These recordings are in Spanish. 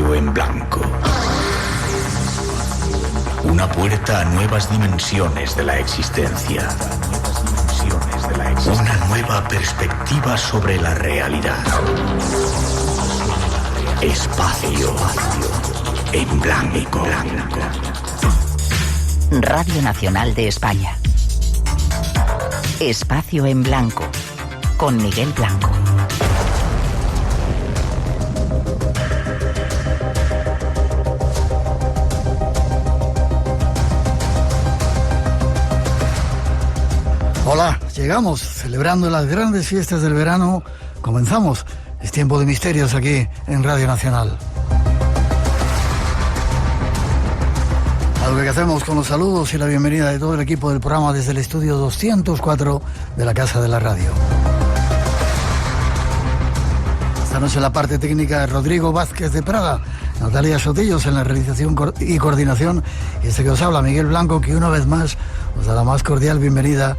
Espacio en Blanco. Una puerta a nuevas dimensiones de la existencia. Una nueva perspectiva sobre la realidad. Espacio en Blanco. Radio Nacional de España. Espacio en Blanco, con Miguel Blanco. Hola, llegamos, celebrando las grandes fiestas del verano. Comenzamos. Es tiempo de misterios aquí en Radio Nacional. Algo que hacemos con los saludos y la bienvenida de todo el equipo del programa desde el estudio 204 de la Casa de la Radio. Esta noche en la parte técnica Rodrigo Vázquez de Praga, Natalia Sotillos en la realización y coordinación, y este que os habla, Miguel Blanco, que una vez más os da la más cordial bienvenida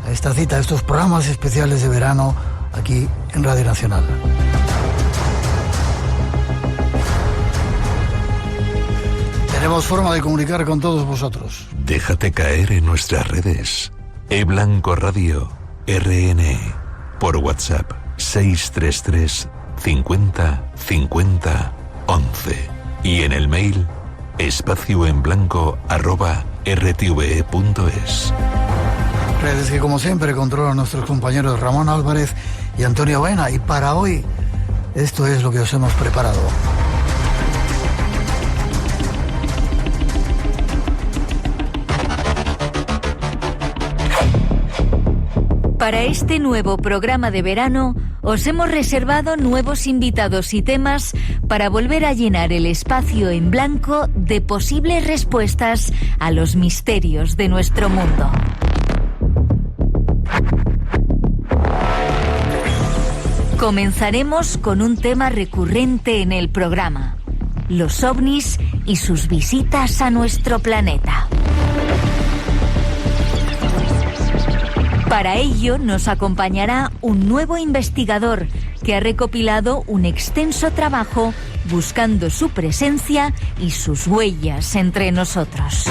a esta cita, a estos programas especiales de verano aquí en Radio Nacional. Tenemos forma de comunicar con todos vosotros. Déjate caer en nuestras redes. eBlanco Radio RN. Por WhatsApp 633 50 50 11. Y en el mail espacioenblanco@rtve.es. Redes que como siempre controlan nuestros compañeros Ramón Álvarez y Antonio Baena. Y para hoy, esto es lo que os hemos preparado. Para este nuevo programa de verano, os hemos reservado nuevos invitados y temas para volver a llenar el espacio en blanco de posibles respuestas a los misterios de nuestro mundo. Comenzaremos con un tema recurrente en el programa: los ovnis y sus visitas a nuestro planeta. Para ello nos acompañará un nuevo investigador que ha recopilado un extenso trabajo buscando su presencia y sus huellas entre nosotros.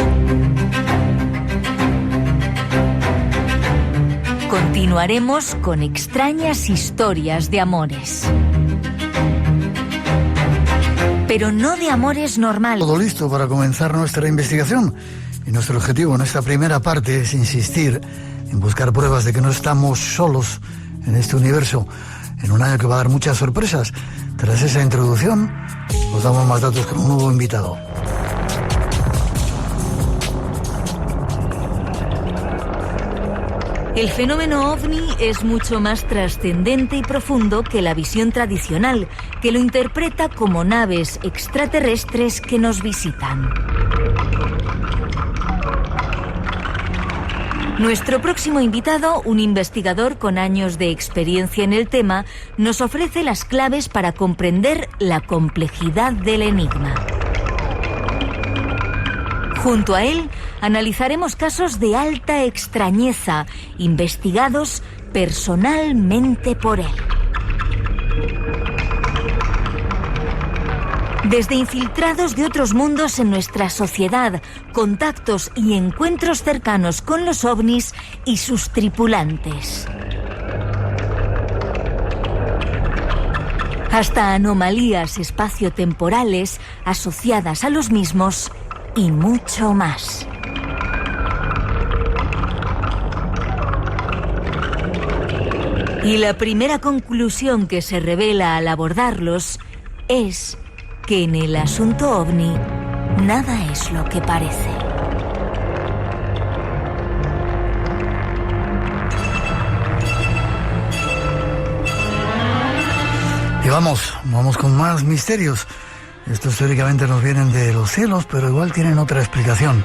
Continuaremos con extrañas historias de amores. Pero no de amores normales. Todo listo para comenzar nuestra investigación. Y nuestro objetivo en esta primera parte es insistir en buscar pruebas de que no estamos solos en este universo, en un año que va a dar muchas sorpresas. Tras esa introducción, os damos más datos con un nuevo invitado. El fenómeno ovni es mucho más trascendente y profundo que la visión tradicional, que lo interpreta como naves extraterrestres que nos visitan. Nuestro próximo invitado, un investigador con años de experiencia en el tema, nos ofrece las claves para comprender la complejidad del enigma. Junto a él, analizaremos casos de alta extrañeza, investigados personalmente por él. Desde infiltrados de otros mundos en nuestra sociedad, contactos y encuentros cercanos con los ovnis y sus tripulantes, hasta anomalías espaciotemporales asociadas a los mismos y mucho más. Y la primera conclusión que se revela al abordarlos es que en el asunto ovni nada es lo que parece. Y vamos con más misterios. Estos teóricamente nos vienen de los cielos, pero igual tienen otra explicación.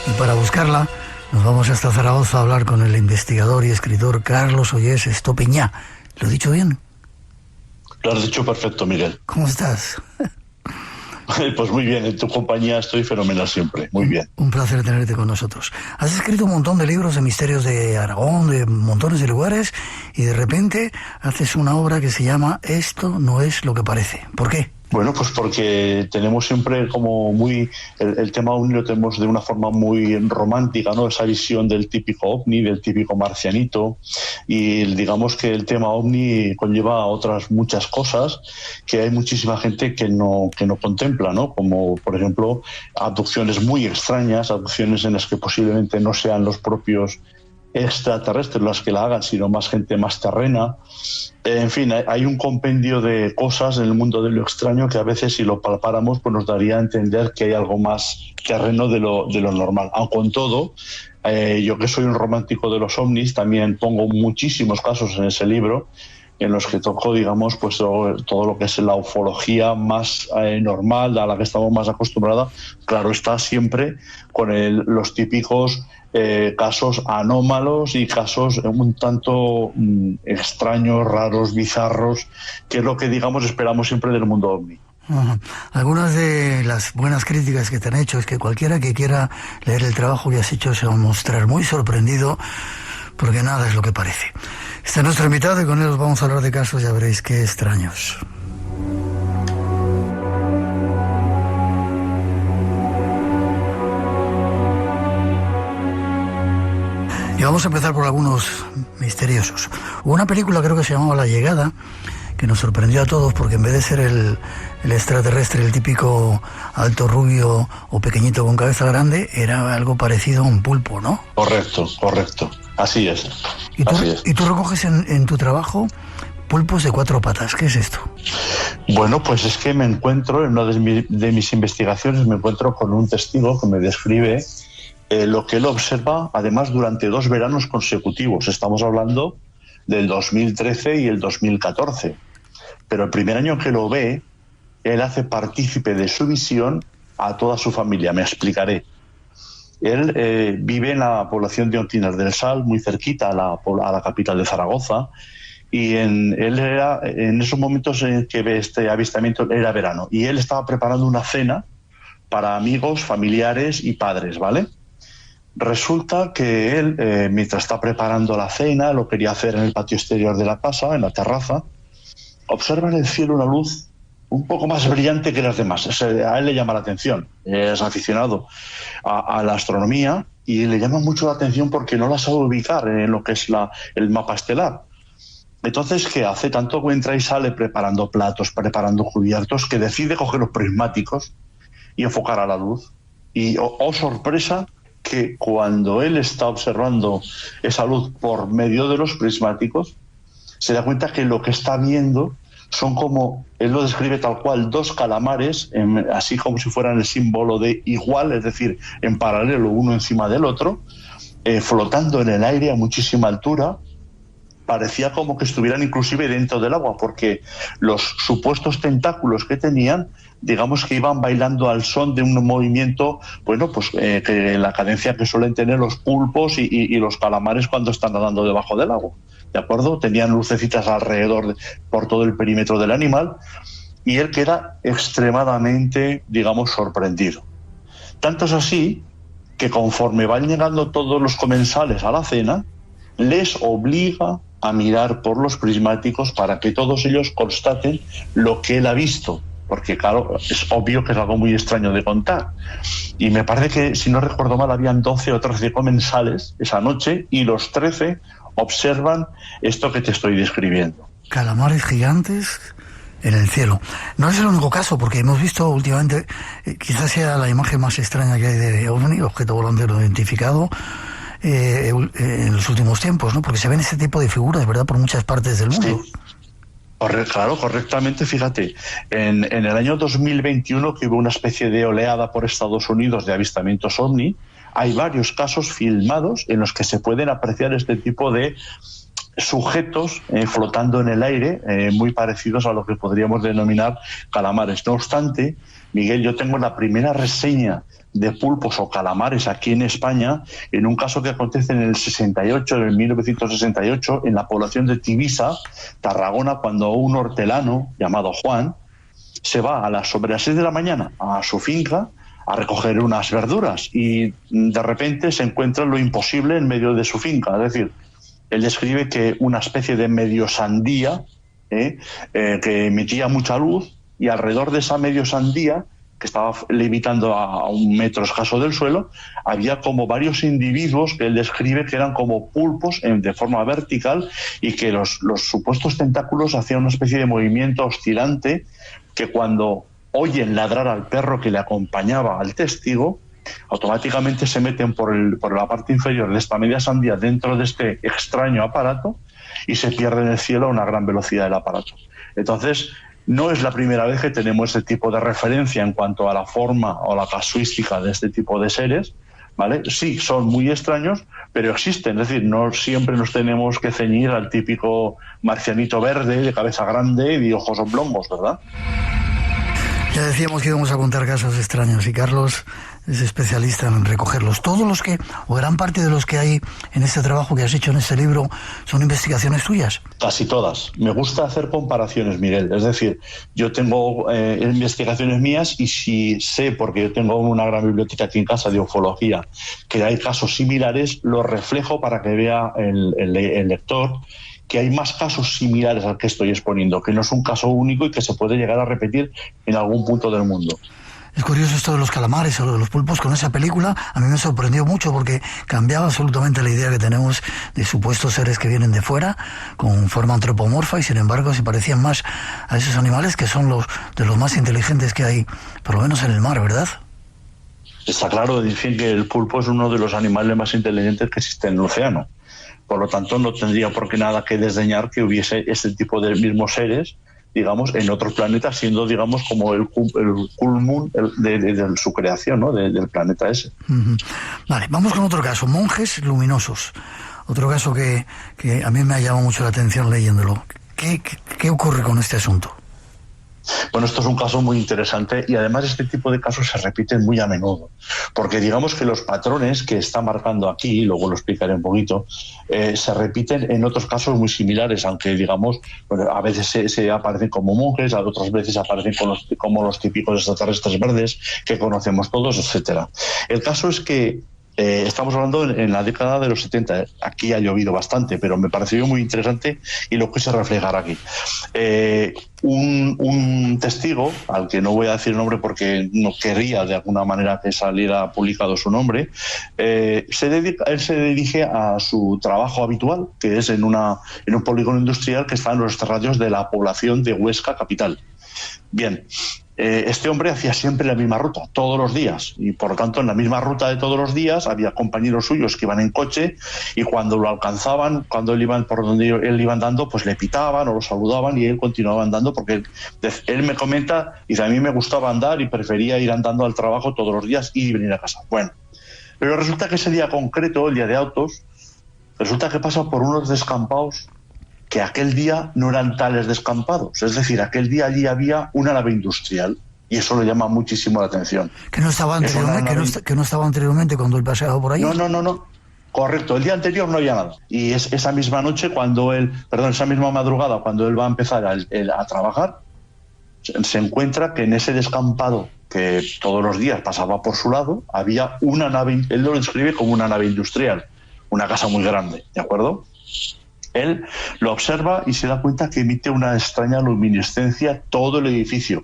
Y para buscarla, nos vamos hasta Zaragoza a hablar con el investigador y escritor Carlos Ollés Estopiñá. ¿Lo he dicho bien? Lo has dicho perfecto, Miguel. ¿Cómo estás? Pues muy bien, en tu compañía estoy fenomenal siempre, muy bien. Un placer tenerte con nosotros. Has escrito un montón de libros de misterios de Aragón, de montones de lugares, y de repente haces una obra que se llama Esto no es lo que parece. ¿Por qué? Bueno, pues porque tenemos siempre como muy... El tema ovni lo tenemos de una forma muy romántica, ¿no? Esa visión del típico ovni, del típico marcianito, y digamos que el tema ovni conlleva otras muchas cosas que hay muchísima gente que no contempla, ¿no? Como, por ejemplo, abducciones muy extrañas, abducciones en las que posiblemente no sean los propios extraterrestres las que la hagan, sino más gente más terrena. En fin, hay un compendio de cosas en el mundo de lo extraño que a veces, si lo palpáramos, pues nos daría a entender que hay algo más terreno de lo normal. Aun con todo, yo que soy un romántico de los ovnis, también pongo muchísimos casos en ese libro en los que toco, digamos, pues todo lo que es la ufología más normal, a la que estamos más acostumbrados. Claro, está siempre con los típicos casos anómalos y casos un tanto extraños, raros, bizarros, que es lo que, digamos, esperamos siempre del mundo ovni. Algunas de las buenas críticas que te han hecho es que cualquiera que quiera leer el trabajo que has hecho se va a mostrar muy sorprendido, porque nada es lo que parece. Este es nuestro invitado y con él os vamos a hablar de casos, ya veréis qué extraños. Y vamos a empezar por algunos misteriosos. Hubo una película, creo que se llamaba La Llegada, que nos sorprendió a todos porque en vez de ser el extraterrestre, el típico alto rubio o pequeñito con cabeza grande, era algo parecido a un pulpo, ¿no? Correcto. Así es. ¿Y tú recoges en tu trabajo pulpos de 4 patas? ¿Qué es esto? Bueno, pues es que me encuentro, en una de mis investigaciones, me encuentro con un testigo que me describe lo que él observa, además, durante 2 veranos consecutivos. Estamos hablando del 2013 y el 2014. Pero el primer año que lo ve, él hace partícipe de su visión a toda su familia. Me explicaré. Él vive en la población de Ontinyent del Sal, muy cerquita a la capital de Zaragoza, y él era, en esos momentos en que ve este avistamiento, era verano, y él estaba preparando una cena para amigos, familiares y padres, ¿vale? Resulta que él, mientras está preparando la cena, lo quería hacer en el patio exterior de la casa, en la terraza, observa en el cielo una luz un poco más brillante que las demás. A él le llama la atención, es aficionado a la astronomía y le llama mucho la atención porque no la sabe ubicar en lo que es el mapa estelar. Entonces, ¿qué hace? Tanto entra y sale preparando platos, preparando cubiertos, que decide coger los prismáticos y enfocar a la luz. Y, oh sorpresa, que cuando él está observando esa luz por medio de los prismáticos, se da cuenta que lo que está viendo son, como él lo describe tal cual, 2 calamares, así como si fueran el símbolo de igual, es decir, en paralelo uno encima del otro, flotando en el aire a muchísima altura. Parecía como que estuvieran inclusive dentro del agua, porque los supuestos tentáculos que tenían, digamos que iban bailando al son de un movimiento, bueno, pues que la cadencia que suelen tener los pulpos y los calamares cuando están nadando debajo del agua. ¿De acuerdo? Tenían lucecitas alrededor, por todo el perímetro del animal, y él queda extremadamente, digamos, sorprendido. Tanto es así que conforme van llegando todos los comensales a la cena, les obliga a mirar por los prismáticos para que todos ellos constaten lo que él ha visto, porque claro, es obvio que es algo muy extraño de contar. Y me parece que, si no recuerdo mal, habían 12 o 13 comensales esa noche y los 13 observan esto que te estoy describiendo. Calamares gigantes en el cielo. No es el único caso, porque hemos visto últimamente, quizás sea la imagen más extraña que hay de OVNI, objeto volante no identificado, en los últimos tiempos, ¿no? Porque se ven ese tipo de figuras, ¿verdad?, por muchas partes del mundo. Sí. Claro, correctamente. Fíjate, en el año 2021, que hubo una especie de oleada por Estados Unidos de avistamientos OVNI, hay varios casos filmados en los que se pueden apreciar este tipo de sujetos flotando en el aire, muy parecidos a lo que podríamos denominar calamares. No obstante, Miguel, yo tengo la primera reseña de pulpos o calamares aquí en España, en un caso que acontece en el 68, en el 1968, en la población de Tivisa, Tarragona, cuando un hortelano llamado Juan se va sobre las 6 de la mañana a su finca a recoger unas verduras y de repente se encuentra lo imposible en medio de su finca. Es decir, él describe que una especie de medio sandía que emitía mucha luz y alrededor de esa medio sandía, que estaba levitando a 1 metro escaso del suelo, había como varios individuos que él describe que eran como pulpos de forma vertical y que los supuestos tentáculos hacían una especie de movimiento oscilante que cuando oyen ladrar al perro que le acompañaba al testigo, automáticamente se meten por la parte inferior de esta media sandía dentro de este extraño aparato y se pierde en el cielo a una gran velocidad del aparato. Entonces, no es la primera vez que tenemos este tipo de referencia en cuanto a la forma o la casuística de este tipo de seres, ¿vale? Sí, son muy extraños, pero existen. Es decir, no siempre nos tenemos que ceñir al típico marcianito verde, de cabeza grande y de ojos oblongos, ¿verdad? Ya decíamos que íbamos a contar casos extraños y Carlos es especialista en recogerlos. Todos los que, o gran parte de los que hay en este trabajo que has hecho en este libro, son investigaciones tuyas. Casi todas. Me gusta hacer comparaciones, Miguel. Es decir, yo tengo investigaciones mías y si sé, porque yo tengo una gran biblioteca aquí en casa de ufología, que hay casos similares, los reflejo para que vea el lector que hay más casos similares al que estoy exponiendo, que no es un caso único y que se puede llegar a repetir en algún punto del mundo. Es curioso esto de los calamares o de los pulpos. Con esa película a mí me sorprendió mucho porque cambiaba absolutamente la idea que tenemos de supuestos seres que vienen de fuera con forma antropomorfa y sin embargo se parecían más a esos animales que son de los más inteligentes que hay, por lo menos en el mar, ¿verdad? Está claro, dicen que el pulpo es uno de los animales más inteligentes que existe en el océano. Por lo tanto, no tendría por qué nada que desdeñar que hubiese este tipo de mismos seres, digamos, en otros planetas, siendo, digamos, como el culmum de su creación, ¿no? Del planeta ese. Uh-huh. Vale, vamos con otro caso, monjes luminosos. Otro caso que a mí me ha llamado mucho la atención leyéndolo. ¿Qué ocurre con este asunto? Bueno, esto es un caso muy interesante y además este tipo de casos se repiten muy a menudo, porque digamos que los patrones que está marcando aquí, luego lo explicaré un poquito, se repiten en otros casos muy similares, aunque digamos, bueno, a veces se aparecen como monjes, a otras veces aparecen como los típicos extraterrestres verdes que conocemos todos, etcétera. El caso es que estamos hablando en la década de los 70. Aquí ha llovido bastante, pero me pareció muy interesante y lo quise reflejar aquí. Un testigo, al que no voy a decir el nombre porque no quería de alguna manera que saliera publicado su nombre, él se dirige a su trabajo habitual, que es en un polígono industrial que está en los extrarradios de la población de Huesca capital. Bien. Este hombre hacía siempre la misma ruta, todos los días, y por lo tanto en la misma ruta de todos los días había compañeros suyos que iban en coche y cuando lo alcanzaban, cuando él iba por donde él iba andando, pues le pitaban o lo saludaban y él continuaba andando porque él me comenta, dice, a mí me gustaba andar y prefería ir andando al trabajo todos los días y venir a casa. Bueno, pero resulta que ese día concreto, el día de autos, resulta que pasa por unos descampados que aquel día no eran tales descampados. Es decir, aquel día allí había una nave industrial y eso le llama muchísimo la atención. ¿Que no estaba anteriormente cuando él paseaba por ahí? No. Correcto, el día anterior no había nada. Y es esa misma noche esa misma madrugada cuando él va a empezar a trabajar, se encuentra que en ese descampado que todos los días pasaba por su lado, había una nave, él lo describe como una nave industrial, una casa muy grande, ¿de acuerdo? Él lo observa y se da cuenta que emite una extraña luminiscencia todo el edificio.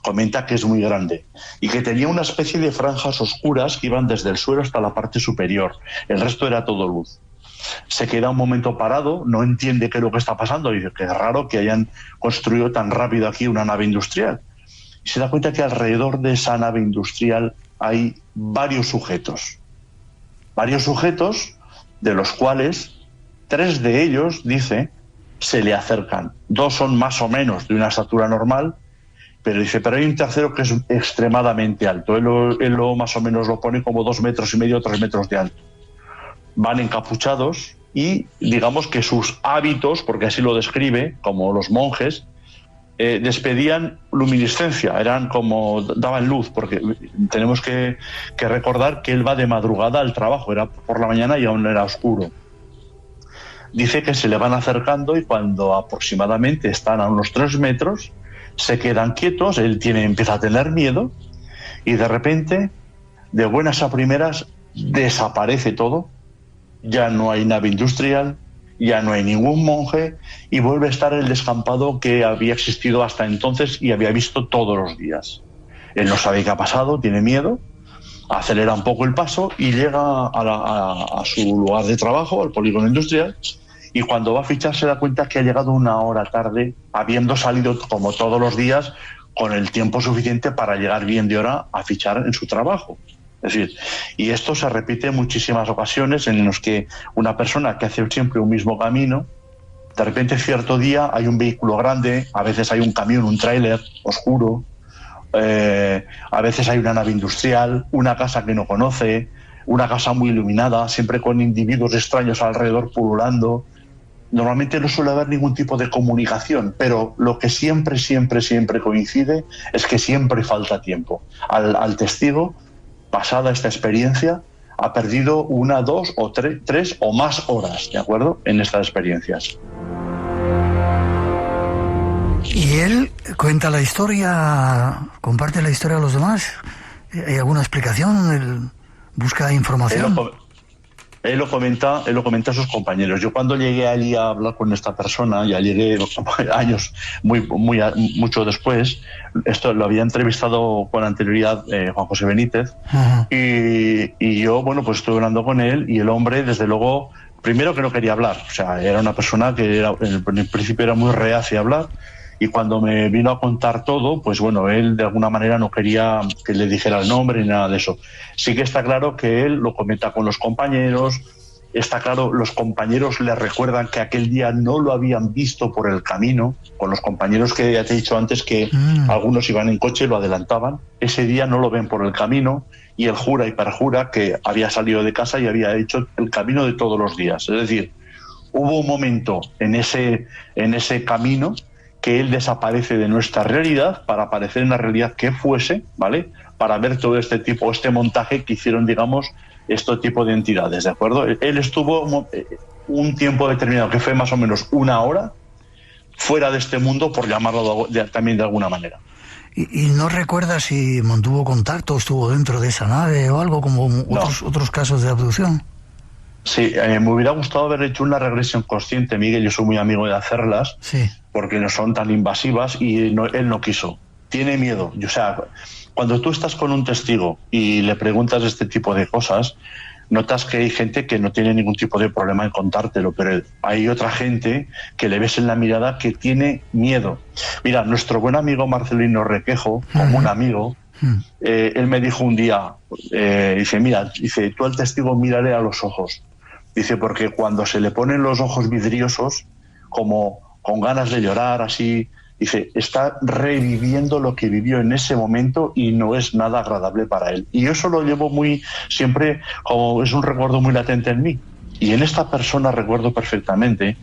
Comenta que es muy grande y que tenía una especie de franjas oscuras que iban desde el suelo hasta la parte superior. El resto era todo luz. Se queda un momento parado, no entiende qué es lo que está pasando y dice que es raro que hayan construido tan rápido aquí una nave industrial. Y se da cuenta que alrededor de esa nave industrial hay varios sujetos de los cuales 3 de ellos, dice, se le acercan. 2 son más o menos de una estatura normal, pero hay un tercero que es extremadamente alto. Él lo más o menos lo pone como 2,5 metros, 3 metros de alto. Van encapuchados y digamos que sus hábitos, porque así lo describe, como los monjes, despedían luminiscencia, daban luz, porque tenemos que recordar que él va de madrugada al trabajo, era por la mañana y aún era oscuro. Dice que se le van acercando y cuando aproximadamente están a unos 3 metros, se quedan quietos, él empieza a tener miedo y de repente, de buenas a primeras, desaparece todo, ya no hay nave industrial, ya no hay ningún monje y vuelve a estar el descampado que había existido hasta entonces y había visto todos los días. Él no sabe qué ha pasado, tiene miedo, acelera un poco el paso y llega a su lugar de trabajo, al polígono industrial, y cuando va a fichar se da cuenta que ha llegado 1 hora tarde, habiendo salido como todos los días con el tiempo suficiente para llegar bien de hora a fichar en su trabajo. Es decir, y esto se repite en muchísimas ocasiones en las que una persona que hace siempre un mismo camino, de repente cierto día hay un vehículo grande, a veces hay un camión, un tráiler oscuro, a veces hay una nave industrial, una casa que no conoce, una casa muy iluminada, siempre con individuos extraños alrededor pululando. Normalmente no suele haber ningún tipo de comunicación, pero lo que siempre coincide es que siempre falta tiempo. Al testigo, pasada esta experiencia, ha perdido 1, 2 o 3 o más horas, ¿de acuerdo?, en estas experiencias. ¿Y él cuenta la historia, comparte la historia a los demás? ¿Hay alguna explicación? ¿Él busca información? Él lo comenta a sus compañeros. Yo cuando llegué allí a hablar con esta persona, ya llegué años mucho después, esto lo había entrevistado con anterioridad Juan José Benítez, y yo, bueno, pues estuve hablando con él y el hombre, desde luego, primero que no quería hablar, o sea, era una persona que en el principio era muy reacia a hablar, y cuando me vino a contar todo, pues bueno, él de alguna manera no quería que le dijera el nombre ni nada de eso. Sí que está claro que él lo comenta con los compañeros, está claro, los compañeros le recuerdan que aquel día no lo habían visto por el camino, con los compañeros que ya te he dicho antes que algunos iban en coche y lo adelantaban, ese día no lo ven por el camino y él jura y perjura que había salido de casa y había hecho el camino de todos los días. Es decir, hubo un momento en ese camino que él desaparece de nuestra realidad para aparecer en la realidad que fuese, ¿vale?, para ver todo este montaje que hicieron, digamos, este tipo de entidades, ¿de acuerdo? Él estuvo un tiempo determinado, que fue más o menos 1 hora, fuera de este mundo, por llamarlo también de alguna manera. ¿Y no recuerda si mantuvo contacto, estuvo dentro de esa nave o algo, como otros casos de abducción? Sí, me hubiera gustado haber hecho una regresión consciente, Miguel, yo soy muy amigo de hacerlas, sí, porque no son tan invasivas y él no quiso. Tiene miedo. O sea, cuando tú estás con un testigo y le preguntas este tipo de cosas, notas que hay gente que no tiene ningún tipo de problema en contártelo, pero hay otra gente que le ves en la mirada que tiene miedo. Mira, nuestro buen amigo Marcelino Requejo, como un amigo, él me dijo un día, dice, tú al testigo mírale a los ojos. Dice, porque cuando se le ponen los ojos vidriosos, como con ganas de llorar, así, dice, está reviviendo lo que vivió en ese momento y no es nada agradable para él. Y yo eso lo llevo siempre, como es un recuerdo muy latente en mí. Y en esta persona recuerdo perfectamente,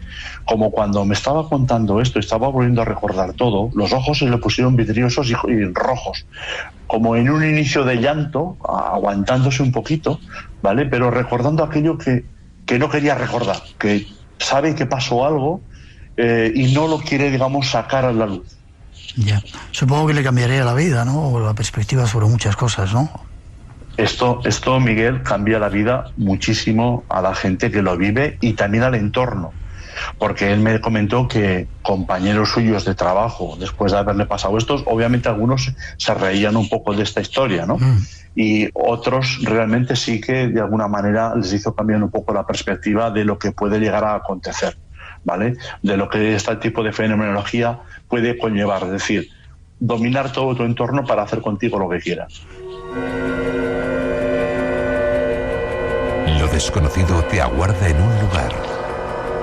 como cuando me estaba contando esto, estaba volviendo a recordar todo, los ojos se le pusieron vidriosos y rojos, como en un inicio de llanto, aguantándose un poquito, ¿vale? Pero recordando aquello que no quería recordar, que sabe que pasó algo y no lo quiere, digamos, sacar a la luz. Ya. Supongo que le cambiaría la vida, ¿no? O la perspectiva sobre muchas cosas, ¿no? Esto, Miguel, cambia la vida muchísimo a la gente que lo vive y también al entorno. Porque él me comentó que compañeros suyos de trabajo, después de haberle pasado esto, obviamente algunos se reían un poco de esta historia, ¿no? Y otros realmente sí que de alguna manera les hizo cambiar un poco la perspectiva de lo que puede llegar a acontecer, ¿vale? De lo que este tipo de fenomenología puede conllevar, es decir, dominar todo tu entorno para hacer contigo lo que quieras. Lo desconocido te aguarda en un lugar.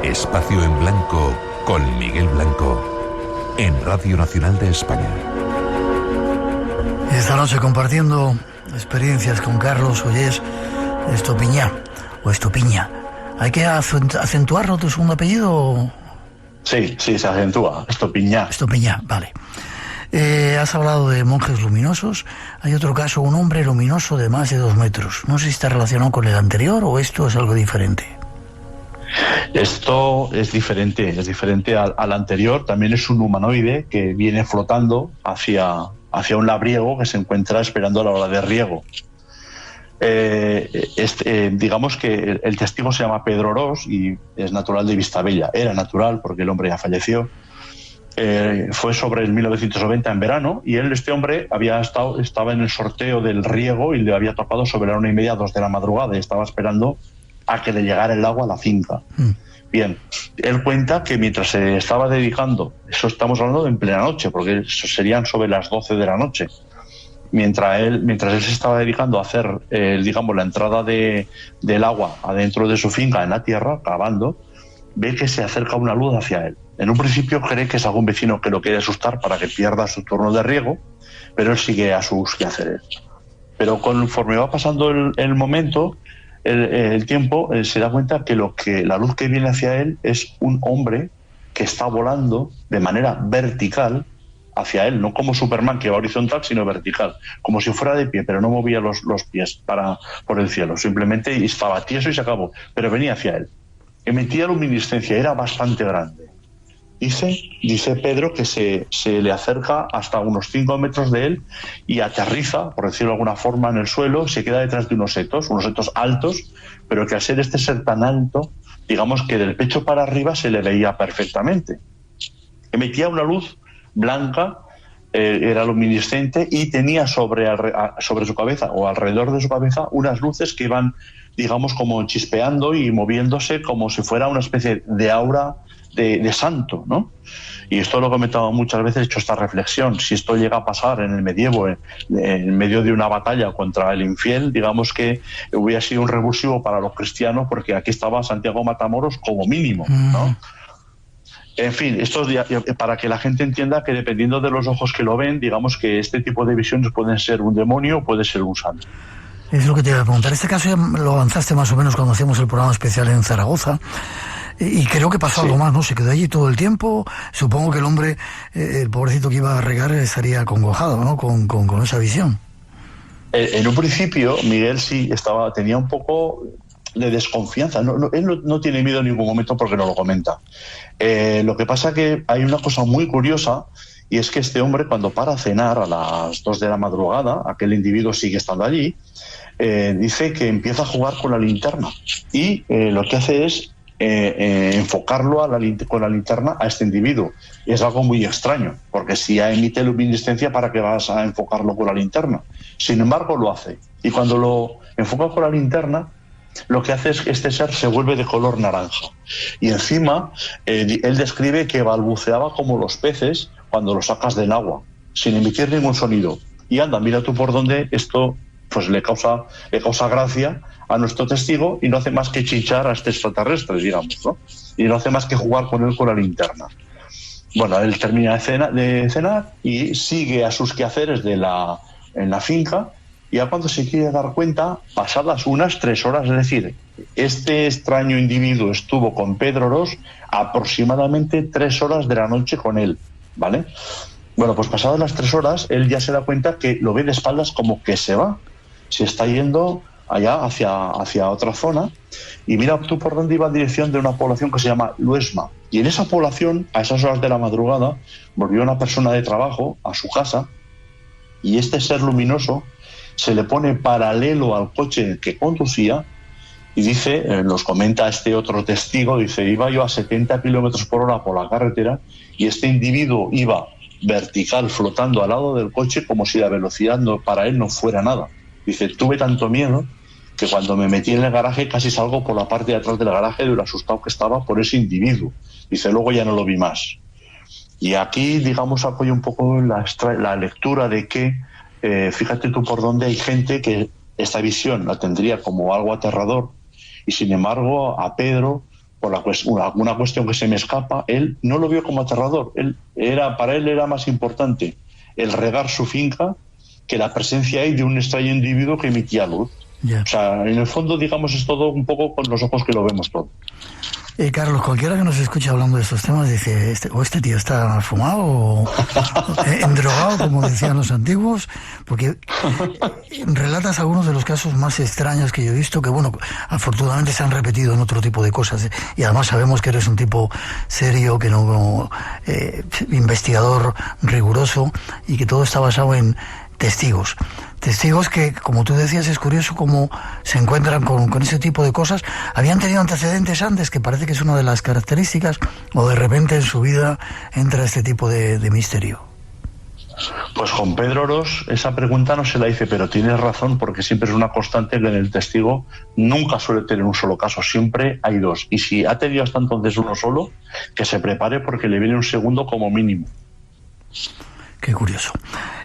Espacio en Blanco con Miguel Blanco en Radio Nacional de España. Esta noche compartiendo experiencias con Carlos Ollés Estopiñá o Estopiña. ¿Hay que acentuarlo tu segundo apellido? Sí, se acentúa. Estopiñá. Estopiñá, vale. Has hablado de monjes luminosos. Hay otro caso, un hombre luminoso de más de 2 metros. No sé si está relacionado con el anterior o esto es algo diferente. Esto es diferente al anterior. También es un humanoide que viene flotando hacia un labriego que se encuentra esperando a la hora de riego. digamos que el testigo se llama Pedro Ros y es natural de Vistabella. Era natural porque el hombre ya falleció. Fue sobre el 1990 en verano y este hombre estaba en el sorteo del riego y le había tocado sobre la 1:30, 2 de la madrugada y estaba esperando a que le llegara el agua a la finca. Bien, él cuenta que mientras se estaba dedicando, eso estamos hablando en plena noche, porque eso serían sobre las 12 de la noche, mientras él se estaba dedicando a hacer, digamos, la entrada del agua adentro de su finca en la tierra, cavando, ve que se acerca una luz hacia él. En un principio cree que es algún vecino que lo quiere asustar para que pierda su turno de riego, pero él sigue a sus quehaceres. Pero conforme va pasando el momento, el tiempo, se da cuenta que la luz que viene hacia él es un hombre que está volando de manera vertical hacia él, no como Superman que va horizontal, sino vertical, como si fuera de pie, pero no movía los pies por el cielo, simplemente estaba tieso y se acabó, pero venía hacia él. Emitía luminiscencia, era bastante grande. Dice Pedro que se le acerca hasta unos 5 metros de él y aterriza, por decirlo de alguna forma, en el suelo, se queda detrás de unos setos altos, pero que al ser este ser tan alto, digamos que del pecho para arriba se le veía perfectamente. Emitía una luz blanca, era luminiscente y tenía sobre su cabeza o alrededor de su cabeza unas luces que iban, digamos, como chispeando y moviéndose como si fuera una especie de aura de santo, ¿no? Y esto lo he comentado muchas veces, he hecho esta reflexión. Si esto llega a pasar en el medievo, en medio de una batalla contra el infiel, digamos que hubiera sido un revulsivo para los cristianos, porque aquí estaba Santiago Matamoros como mínimo, ¿no? En fin, esto para que la gente entienda que dependiendo de los ojos que lo ven, digamos que este tipo de visiones pueden ser un demonio o puede ser un santo. Es lo que te iba a preguntar. Este caso ya lo avanzaste más o menos cuando hacíamos el programa especial en Zaragoza. Y creo que pasó algo más, ¿no? Se quedó allí todo el tiempo. Supongo que el hombre, el pobrecito que iba a regar, estaría acongojado, ¿no? Con esa visión. En un principio, Miguel tenía un poco de desconfianza. Él no tiene miedo en ningún momento porque no lo comenta. Lo que pasa que hay una cosa muy curiosa, y es que este hombre, cuando para a cenar a las 2 de la madrugada, aquel individuo sigue estando allí, dice que empieza a jugar con la linterna. Y lo que hace es enfocarlo con la linterna a este individuo. Y es algo muy extraño, porque si ya emite luminiscencia, ¿para qué vas a enfocarlo con la linterna? Sin embargo, lo hace. Y cuando lo enfoca con la linterna, lo que hace es que este ser se vuelve de color naranja. Y encima, él describe que balbuceaba como los peces cuando los sacas del agua, sin emitir ningún sonido. Y anda, mira tú por dónde esto pues le causa gracia a nuestro testigo y no hace más que chichar a este extraterrestre, digamos, ¿no? Y no hace más que jugar con él con la linterna. Bueno, él termina de cenar y sigue a sus quehaceres en la finca, y ya cuando se quiere dar cuenta, pasadas unas 3 horas, es decir, este extraño individuo estuvo con Pedro Ros aproximadamente 3 horas de la noche con él, ¿vale? Bueno, pues pasadas las 3 horas, él ya se da cuenta que lo ve de espaldas como que se va. Se está yendo allá hacia otra zona, y mira tú por dónde iba en dirección de una población que se llama Luesma. Y en esa población, a esas horas de la madrugada, volvió una persona de trabajo a su casa, y este ser luminoso se le pone paralelo al coche que conducía y dice, nos comenta este otro testigo, dice, iba yo a 70 kilómetros por hora por la carretera y este individuo iba vertical, flotando al lado del coche como si la velocidad para él no fuera nada. Dice, tuve tanto miedo que cuando me metí en el garaje casi salgo por la parte de atrás del garaje de lo asustado que estaba por ese individuo. Dice, luego ya no lo vi más. Y aquí, digamos, apoyo un poco la lectura de que, fíjate tú por dónde hay gente que esta visión la tendría como algo aterrador, y sin embargo a Pedro, por alguna cuestión que se me escapa, él no lo vio como aterrador. Para él era más importante el regar su finca que la presencia ahí de un extraño individuo que emitía luz. Yeah. O sea, en el fondo, digamos, es todo un poco con los ojos que lo vemos todo. Carlos, cualquiera que nos escuche hablando de estos temas dice, este tío está fumado o endrogado, como decían los antiguos, porque relatas algunos de los casos más extraños que yo he visto, que bueno, afortunadamente se han repetido en otro tipo de cosas, y además sabemos que eres un tipo serio, que no investigador riguroso, y que todo está basado en testigos. Testigos que, como tú decías, es curioso cómo se encuentran con ese tipo de cosas. ¿Habían tenido antecedentes antes? Que parece que es una de las características, o de repente en su vida entra este tipo de misterio. Pues con Pedro Ros esa pregunta no se la hice, pero tienes razón, porque siempre es una constante que en el testigo nunca suele tener un solo caso, siempre hay dos. Y si ha tenido hasta entonces uno solo, que se prepare porque le viene un segundo como mínimo. Qué curioso.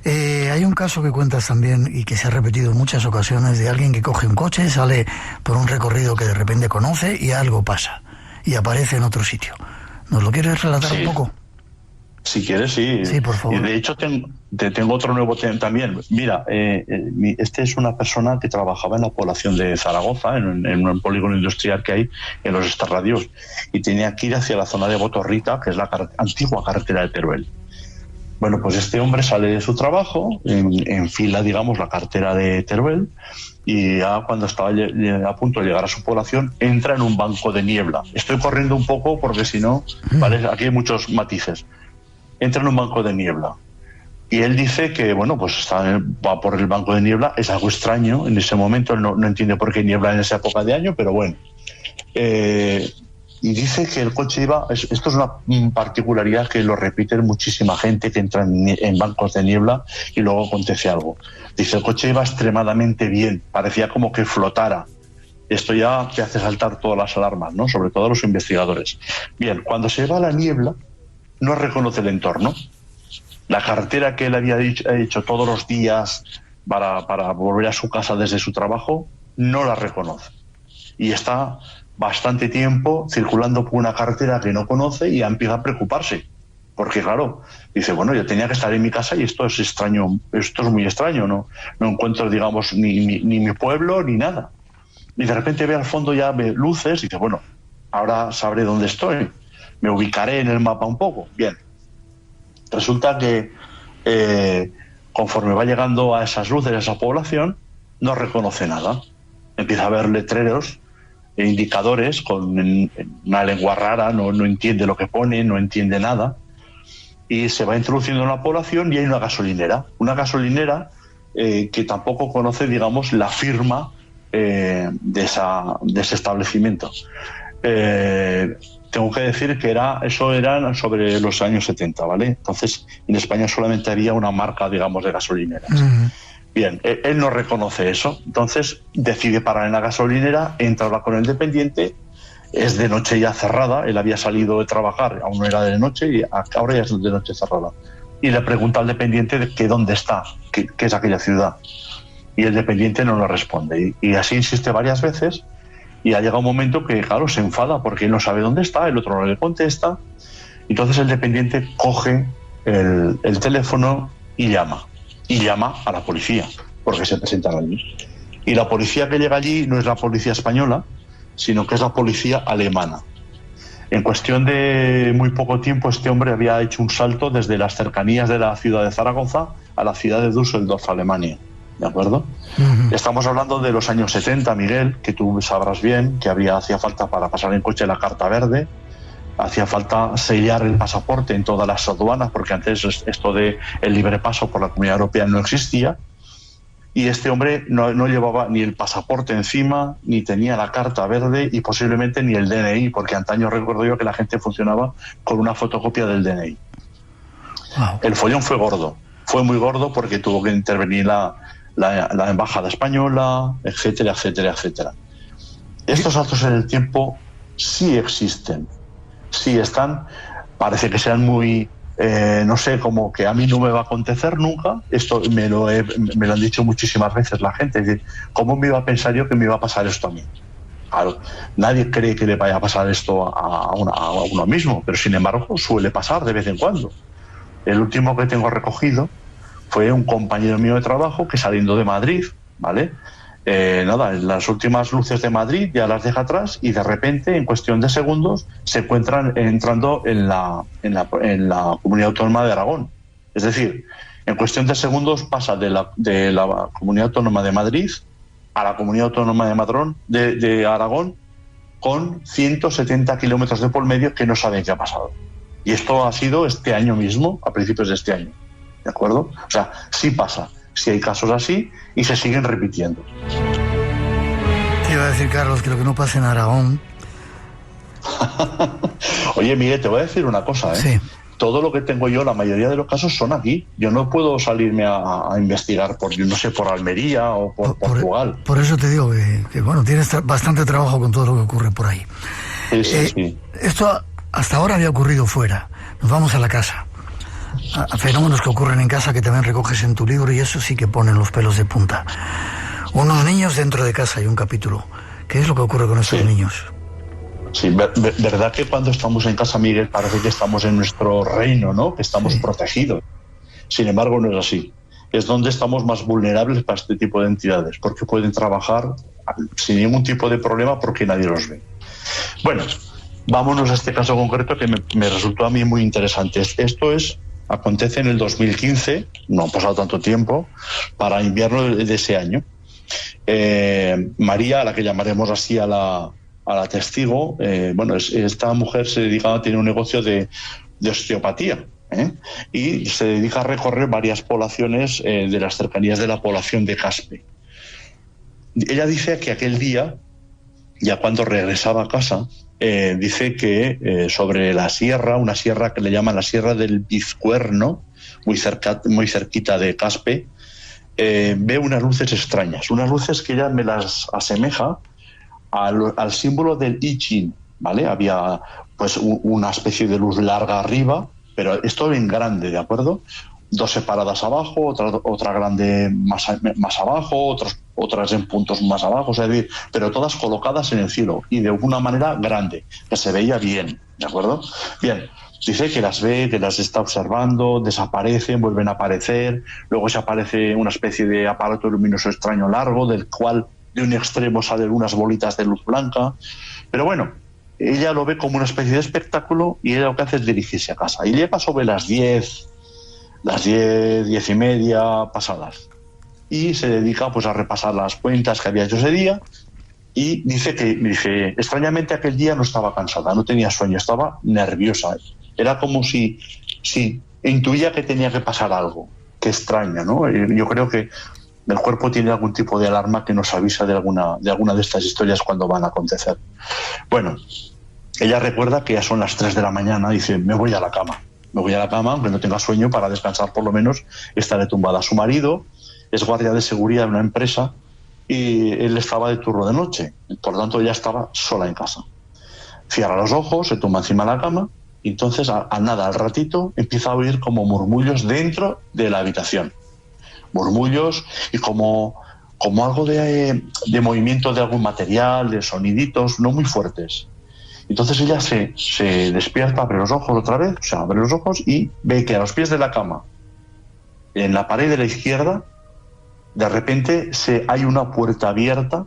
Hay un caso que cuentas también y que se ha repetido en muchas ocasiones de alguien que coge un coche, sale por un recorrido que de repente conoce y algo pasa y aparece en otro sitio. ¿Nos lo quieres relatar un poco? Si quieres, sí. Sí, por favor. Y de hecho, tengo otro nuevo también. Mira, este es una persona que trabajaba en la población de Zaragoza, en un polígono industrial que hay en los extrarradios, y tenía que ir hacia la zona de Botorrita, que es la antigua carretera de Teruel. Bueno, pues este hombre sale de su trabajo, enfila, digamos, la carretera de Teruel, y ya cuando estaba a punto de llegar a su población, entra en un banco de niebla. Estoy corriendo un poco porque si no, ¿vale? Aquí hay muchos matices. Entra en un banco de niebla. Y él dice que, bueno, pues va por el banco de niebla, es algo extraño en ese momento, él no entiende por qué niebla en esa época de año, pero bueno. Y dice que el coche iba, esto es una particularidad que lo repiten muchísima gente que entra en bancos de niebla y luego acontece algo. Dice, el coche iba extremadamente bien, parecía como que flotara. Esto ya te hace saltar todas las alarmas, ¿no? Sobre todo a los investigadores. Bien, cuando se va a la niebla, no reconoce el entorno. La carretera que él había hecho todos los días para volver a su casa desde su trabajo, no la reconoce. Y está bastante tiempo circulando por una carretera que no conoce y empieza a preocuparse. Porque claro, dice, bueno, yo tenía que estar en mi casa y esto es extraño, esto es muy extraño, no encuentro, digamos, ni mi pueblo ni nada. Y de repente ve al fondo, ya ve luces y dice, bueno, ahora sabré dónde estoy, me ubicaré en el mapa un poco. Bien, resulta que conforme va llegando a esas luces, a esa población, no reconoce nada. Empieza a ver letreros e indicadores con una lengua rara, no entiende lo que pone, no entiende nada, y se va introduciendo en la población y hay una gasolinera que tampoco conoce, digamos, la firma de ese establecimiento. Tengo que decir que eso eran sobre los años 70, ¿vale? Entonces, en España solamente había una marca, digamos, de gasolineras. Bien, él no reconoce eso, entonces decide parar en la gasolinera, entra con el dependiente, es de noche ya cerrada, él había salido de trabajar, aún no era de noche, y ahora ya es de noche cerrada. Y le pregunta al dependiente que dónde está, qué es aquella ciudad. Y el dependiente no le responde. Y así insiste varias veces, y ha llegado un momento que, claro, se enfada porque él no sabe dónde está, el otro no le contesta. Entonces el dependiente coge el teléfono y llama a la policía, porque se presentan allí. Y la policía que llega allí no es la policía española, sino que es la policía alemana. En cuestión de muy poco tiempo, este hombre había hecho un salto desde las cercanías de la ciudad de Zaragoza a la ciudad de Düsseldorf, Alemania. ¿De acuerdo? Estamos hablando de los años 70, Miguel, que tú sabrás bien que hacía falta para pasar en coche la carta verde, hacía falta sellar el pasaporte en todas las aduanas, porque antes esto de el libre paso por la Comunidad Europea no existía, y este hombre no llevaba ni el pasaporte encima, ni tenía la carta verde y posiblemente ni el DNI, porque antaño recuerdo yo que la gente funcionaba con una fotocopia del DNI. Wow. El follón fue muy gordo porque tuvo que intervenir la embajada española, etcétera, etcétera, etcétera. Estos saltos en el tiempo sí existen, sí están, parece que sean muy, no sé, como que a mí no me va a acontecer nunca. Esto me lo han dicho muchísimas veces la gente, es decir, ¿cómo me iba a pensar yo que me iba a pasar esto a mí? Claro, nadie cree que le vaya a pasar esto a uno mismo, pero sin embargo suele pasar de vez en cuando. El último que tengo recogido fue un compañero mío de trabajo que saliendo de Madrid, ¿vale? En las últimas luces de Madrid ya las deja atrás y de repente, en cuestión de segundos, se encuentran entrando en la Comunidad Autónoma de Aragón. Es decir, en cuestión de segundos pasa de la Comunidad Autónoma de Madrid a la Comunidad Autónoma de Aragón con 170 kilómetros de por medio que no saben qué ha pasado. Y esto ha sido este año mismo, a principios de este año. ¿De acuerdo? O sea, sí pasa. si hay casos así, y se siguen repitiendo. Te iba a decir, Carlos, que lo que no pasa en Aragón... Oye, mire, te voy a decir una cosa, ¿eh? Sí. Todo lo que tengo yo, la mayoría de los casos son aquí. Yo no puedo salirme a investigar por, no sé, por Almería o por Portugal. Por eso te digo que bueno, tienes bastante trabajo con todo lo que ocurre por ahí. Sí. Esto hasta ahora había ocurrido fuera. Nos vamos a la casa. A fenómenos que ocurren en casa que también recoges en tu libro, y eso sí que ponen los pelos de punta. Unos niños dentro de casa y un capítulo. ¿Qué es lo que ocurre con estos niños? Sí, verdad que cuando estamos en casa, Miguel, parece que estamos en nuestro reino, ¿no? Que estamos protegidos. Sin embargo, no es así. Es donde estamos más vulnerables para este tipo de entidades, porque pueden trabajar sin ningún tipo de problema porque nadie los ve. Bueno, vámonos a este caso concreto que me resultó a mí muy interesante. Esto acontece en el 2015, no ha pasado tanto tiempo, para invierno de ese año. María, a la que llamaremos así a la testigo, esta mujer tiene un negocio de osteopatía, y se dedica a recorrer varias poblaciones de las cercanías de la población de Caspe. Ella dice que aquel día, ya cuando regresaba a casa, dice que sobre la sierra, una sierra que le llaman la Sierra del Bizcuerno, muy cerquita de Caspe, ve unas luces extrañas, unas luces que ella me las asemeja al símbolo del I Ching, ¿vale? Había pues una especie de luz larga arriba, pero esto en grande, ¿de acuerdo? Dos separadas abajo, otra grande más abajo, otras en puntos más abajo, es decir, pero todas colocadas en el cielo y de alguna manera grande, que se veía bien, ¿de acuerdo? Bien, dice que las ve, que las está observando, desaparecen, vuelven a aparecer, luego se aparece una especie de aparato luminoso extraño largo, del cual de un extremo salen unas bolitas de luz blanca, pero bueno, ella lo ve como una especie de espectáculo y ella lo que hace es dirigirse a casa. Y llega sobre las 10 y media pasadas, y se dedica pues a repasar las cuentas que había hecho ese día, y dice extrañamente aquel día no estaba cansada, no tenía sueño, estaba nerviosa. Era como si intuía que tenía que pasar algo. Qué extraña, ¿no? Yo creo que el cuerpo tiene algún tipo de alarma que nos avisa de alguna de estas historias cuando van a acontecer. Bueno, ella recuerda que ya son las 3 de la mañana, dice, me voy a la cama, aunque no tenga sueño, para descansar por lo menos, estaré tumbada. Su marido es guardia de seguridad de una empresa y él estaba de turno de noche, por lo tanto ella estaba sola en casa. Cierra los ojos, se tumba encima de la cama, y entonces al ratito empieza a oír como murmullos dentro de la habitación. Murmullos y como algo de movimiento de algún material, de soniditos no muy fuertes. Entonces ella se despierta, abre los ojos otra vez, abre los ojos y ve que a los pies de la cama, en la pared de la izquierda, de repente hay una puerta abierta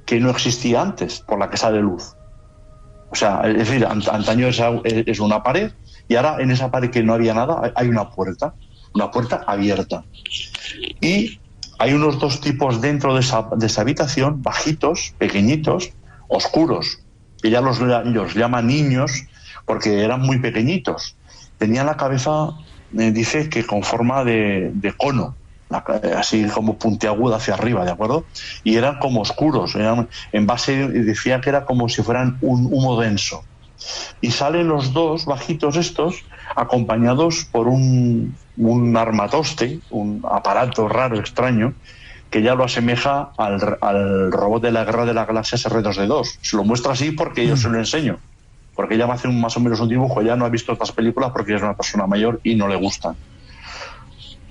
que no existía antes, por la que sale luz. O sea, es decir, antaño es una pared, y ahora en esa pared que no había nada hay una puerta abierta. Y hay unos dos tipos dentro de esa habitación, bajitos, pequeñitos, oscuros. Ella los llama niños porque eran muy pequeñitos. Tenían la cabeza, dice que con forma de cono, así como puntiaguda hacia arriba, ¿de acuerdo? Y eran como oscuros, decía que era como si fueran un humo denso. Y salen los dos bajitos estos, acompañados por un armatoste, un aparato raro, extraño, que ya lo asemeja al robot de la Guerra de las Galaxias R2D2. Se lo muestra así porque yo se lo enseño. Porque ella me hace más o menos un dibujo, ella no ha visto estas películas porque ella es una persona mayor y no le gustan.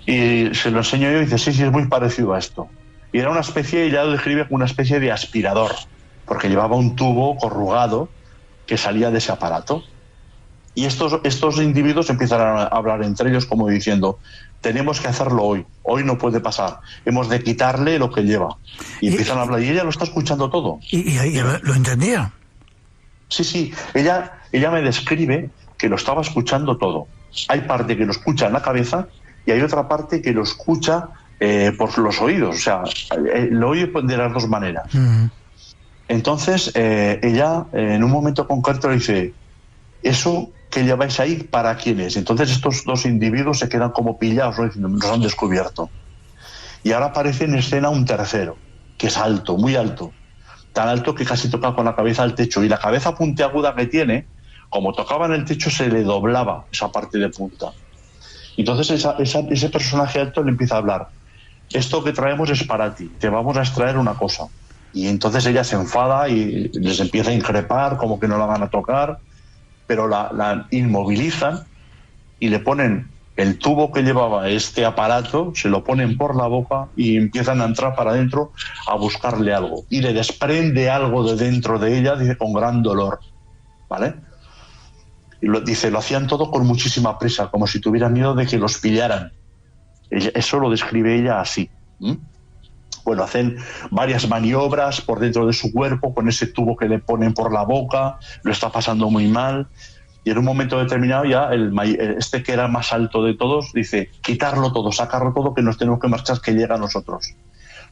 Y se lo enseño yo y dice, sí, es muy parecido a esto. Y era una especie, ella lo describe como una especie de aspirador, porque llevaba un tubo corrugado que salía de ese aparato. Y estos individuos empiezan a hablar entre ellos como diciendo, tenemos que hacerlo hoy no puede pasar, hemos de quitarle lo que lleva. Y empiezan a hablar, y ella lo está escuchando todo. ¿Y lo entendía? Sí, ella me describe que lo estaba escuchando todo. Hay parte que lo escucha en la cabeza y hay otra parte que lo escucha por los oídos, o sea, lo oye de las dos maneras. Entonces, ella en un momento concreto le dice, ¿eso que lleváis ahí para quién es? Entonces estos dos individuos se quedan como pillados, ¿no? Diciendo, nos han descubierto. y ahora aparece en escena un tercero, que es alto, muy alto, tan alto que casi toca con la cabeza al techo, y la cabeza puntiaguda que tiene, como tocaba en el techo, se le doblaba esa parte de punta. Entonces ese personaje alto le empieza a hablar: esto que traemos es para ti, te vamos a extraer una cosa. Y entonces ella se enfada y les empieza a increpar, como que no la van a tocar, pero la inmovilizan y le ponen el tubo que llevaba este aparato, se lo ponen por la boca y empiezan a entrar para adentro a buscarle algo. Y le desprende algo de dentro de ella, dice, con gran dolor, ¿vale? Y lo hacían todo con muchísima prisa, como si tuvieran miedo de que los pillaran. Eso lo describe ella así. Bueno, hacen varias maniobras por dentro de su cuerpo, con ese tubo que le ponen por la boca, lo está pasando muy mal. Y en un momento determinado ya este que era más alto de todos dice: quitarlo todo, sacarlo todo, que nos tenemos que marchar, que llega a nosotros.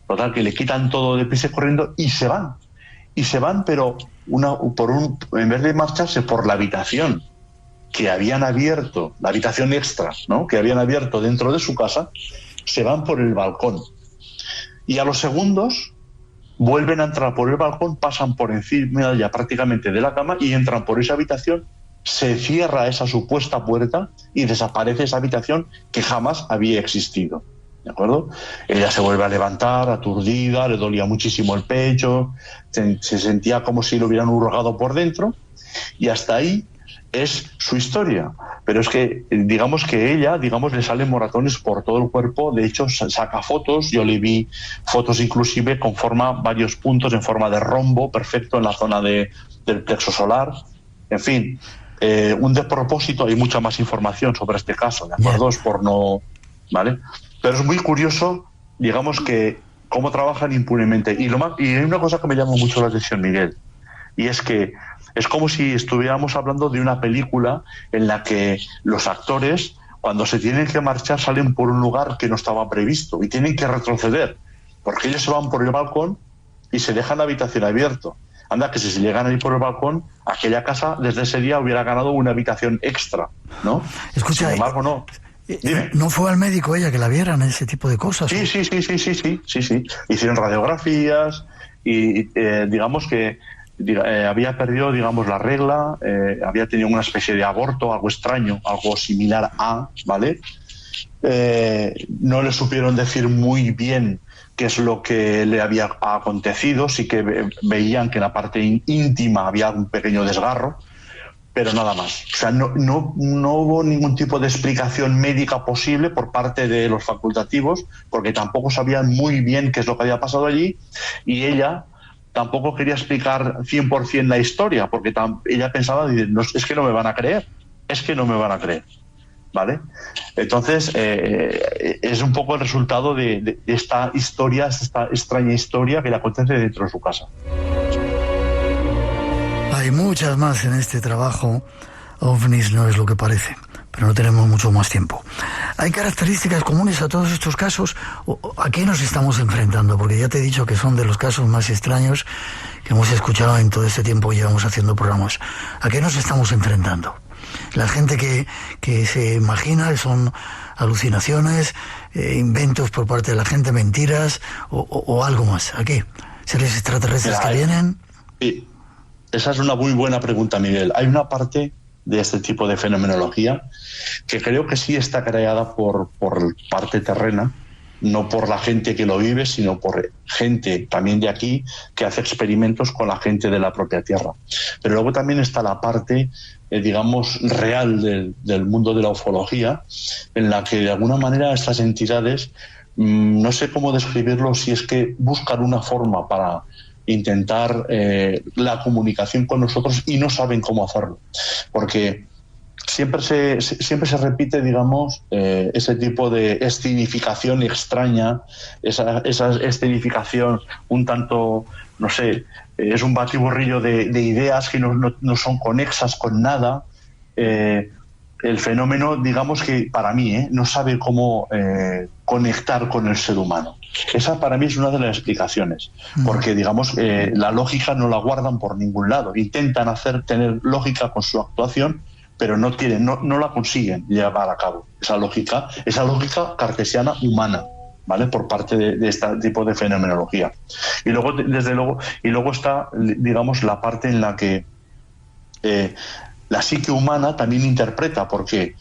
Total, que le quitan todo de prisa corriendo y se van. Y se van, pero en vez de marcharse por la habitación que habían abierto, la habitación extra, ¿no?, que habían abierto dentro de su casa, se van por el balcón. Y a los segundos vuelven a entrar por el balcón, pasan por encima ya prácticamente de la cama y entran por esa habitación. Se cierra esa supuesta puerta y desaparece esa habitación que jamás había existido, ¿de acuerdo? Ella se vuelve a levantar, aturdida, le dolía muchísimo el pecho, se sentía como si lo hubieran hurgado por dentro, y hasta ahí es su historia. Pero es que, digamos que ella, le salen moratones por todo el cuerpo. De hecho, saca fotos, yo le vi fotos inclusive con varios puntos en forma de rombo perfecto en la zona del plexo solar. En fin, un despropósito. Hay mucha más información sobre este caso, ¿de acuerdo? Es por no... ¿Vale? Pero es muy curioso, digamos, que cómo trabajan impunemente. Y hay una cosa que me llama mucho la atención, Miguel, y es que es como si estuviéramos hablando de una película en la que los actores, cuando se tienen que marchar, salen por un lugar que no estaba previsto y tienen que retroceder, porque ellos se van por el balcón y se dejan la habitación abierta. Anda, que si se llegan a ir por el balcón, aquella casa desde ese día hubiera ganado una habitación extra, ¿no? Escucha, sin embargo, no. Dime. ¿No fue al médico ella que la vieran ese tipo de cosas? Sí. Hicieron radiografías y digamos que había perdido, digamos, la regla, había tenido una especie de aborto, algo extraño, algo similar a, ¿vale? No le supieron decir muy bien qué es lo que le había acontecido. Sí que veían que en la parte íntima había un pequeño desgarro, pero nada más. O sea, no hubo ningún tipo de explicación médica posible por parte de los facultativos, porque tampoco sabían muy bien qué es lo que había pasado allí, y ella tampoco quería explicar 100% la historia, porque ella pensaba, es que no me van a creer, ¿vale? Entonces, es un poco el resultado de esta historia, esta extraña historia que le acontece dentro de su casa. Hay muchas más en este trabajo. OVNIs no es lo que parece, pero no tenemos mucho más tiempo. ¿Hay características comunes a todos estos casos? ¿A qué nos estamos enfrentando? Porque ya te he dicho que son de los casos más extraños que hemos escuchado en todo este tiempo que llevamos haciendo programas. ¿A qué nos estamos enfrentando? La gente que se imagina son alucinaciones, inventos por parte de la gente, mentiras o algo más. ¿A qué? ¿Seres extraterrestres que vienen? Sí, esa es una muy buena pregunta, Miguel. Hay una parte de este tipo de fenomenología que creo que sí está creada por parte terrena, no por la gente que lo vive, sino por gente también de aquí que hace experimentos con la gente de la propia Tierra. Pero luego también está la parte, digamos, real del mundo de la ufología, en la que de alguna manera estas entidades, no sé cómo describirlo, si es que buscan una forma para intentar la comunicación con nosotros y no saben cómo hacerlo, porque siempre se repite, digamos, ese tipo de escenificación extraña, esa escenificación un tanto, no sé, es un batiburrillo de ideas que no son conexas con nada. El fenómeno, digamos que para mí, no sabe cómo conectar con el ser humano. Esa para mí es una de las explicaciones, porque digamos la lógica no la guardan por ningún lado. Intentan tener lógica con su actuación, pero no la consiguen llevar a cabo. Esa lógica cartesiana humana, ¿vale? Por parte de este tipo de fenomenología. Y luego, desde luego, está, digamos, la parte en la que la psique humana también interpreta, porque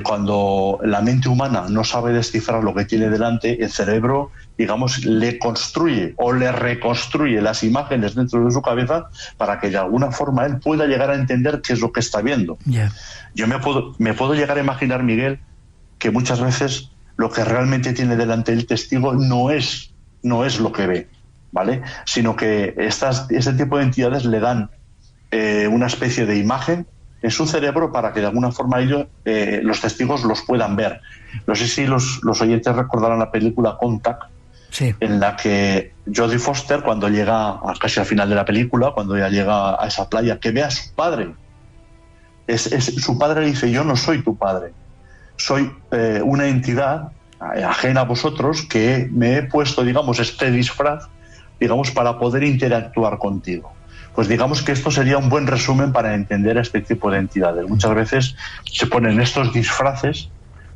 cuando la mente humana no sabe descifrar lo que tiene delante, el cerebro, digamos, le construye o le reconstruye las imágenes dentro de su cabeza para que de alguna forma él pueda llegar a entender qué es lo que está viendo. Yeah. Yo me puedo llegar a imaginar, Miguel, que muchas veces lo que realmente tiene delante el testigo no es lo que ve, ¿vale? Sino que ese tipo de entidades le dan una especie de imagen en su cerebro para que de alguna forma ellos, los testigos, los puedan ver. No sé si los oyentes recordarán la película Contact, sí, en la que Jodie Foster, cuando llega casi al final de la película, cuando ya llega a esa playa, que ve a su padre. Su padre le dice: yo no soy tu padre, soy una entidad ajena a vosotros que me he puesto, digamos, este disfraz, digamos, para poder interactuar contigo. Pues digamos que esto sería un buen resumen para entender a este tipo de entidades. Muchas veces se ponen estos disfraces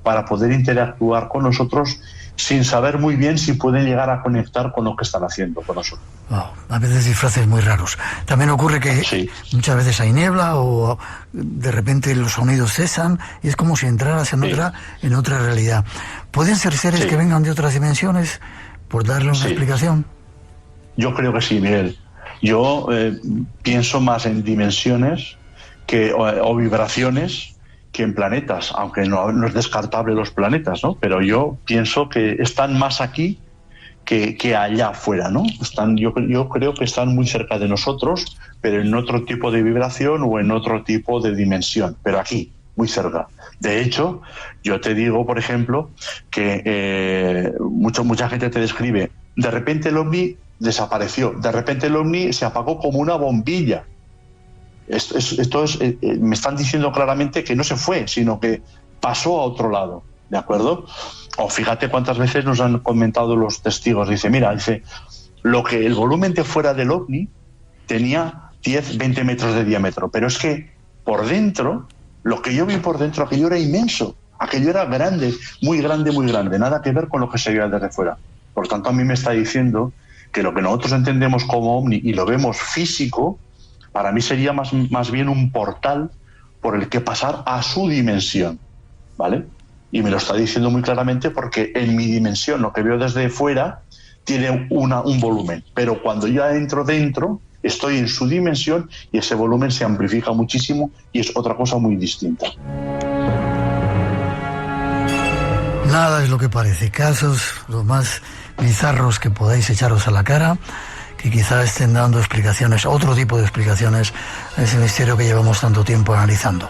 para poder interactuar con nosotros sin saber muy bien si pueden llegar a conectar con lo que están haciendo con nosotros. Wow, a veces disfraces muy raros. También ocurre que sí, muchas veces hay niebla o de repente los sonidos cesan y es como si entraras en otra realidad. ¿Pueden ser seres que vengan de otras dimensiones, por darle una explicación? Yo creo que sí, Miguel. Yo pienso más en dimensiones o vibraciones que en planetas, aunque no es descartable los planetas, ¿no? Pero yo pienso que están más aquí que allá afuera, ¿no? Yo creo que están muy cerca de nosotros, pero en otro tipo de vibración o en otro tipo de dimensión, pero aquí, muy cerca. De hecho, yo te digo, por ejemplo, que mucha gente te describe, de repente el ovni desapareció, de repente el ovni se apagó como una bombilla. Me están diciendo claramente que no se fue, sino que pasó a otro lado, ¿de acuerdo? O fíjate cuántas veces nos han comentado los testigos. Dice, el volumen de fuera del ovni tenía 10, 20 metros de diámetro, pero es que por dentro, lo que yo vi por dentro, aquello era inmenso, aquello era grande, muy grande, nada que ver con lo que se veía desde fuera. Por tanto, a mí me está diciendo que lo que nosotros entendemos como ovni y lo vemos físico, para mí sería más bien un portal por el que pasar a su dimensión, ¿vale? Y me lo está diciendo muy claramente porque en mi dimensión, lo que veo desde fuera, tiene un volumen. Pero cuando ya entro dentro, estoy en su dimensión y ese volumen se amplifica muchísimo y es otra cosa muy distinta. Nada es lo que parece. Casos los más bizarros que podáis echaros a la cara, que quizá estén dando explicaciones, otro tipo de explicaciones a ese misterio que llevamos tanto tiempo analizando.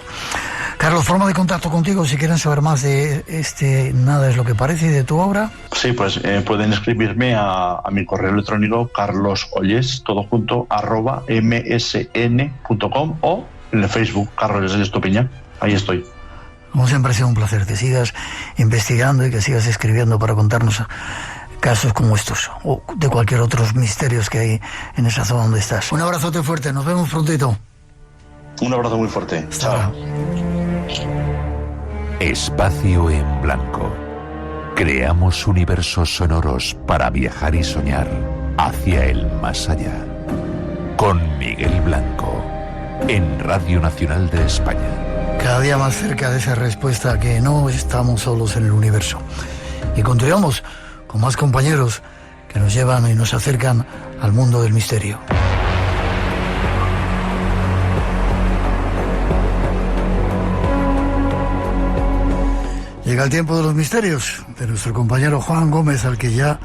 Carlos, forma de contacto contigo si quieren saber más de Nada es lo que parece y de tu obra. Sí, pues pueden escribirme a mi correo electrónico carlosolles, todo junto, @msn.com, o en el Facebook, Carlos Olles Topiña. Ahí estoy. Como siempre ha sido un placer que sigas investigando y que sigas escribiendo para contarnos casos como estos o de cualquier otros misterios que hay en esa zona donde estás. Un abrazote fuerte, nos vemos prontito. Un abrazo muy fuerte. Chao. Espacio en Blanco. Creamos universos sonoros para viajar y soñar hacia el más allá. Con Miguel Blanco, en Radio Nacional de España. Cada día más cerca de esa respuesta que no estamos solos en el universo. Y continuamos con más compañeros que nos llevan y nos acercan al mundo del misterio. Llega el tiempo de los misterios de nuestro compañero Juan Gómez, al que ya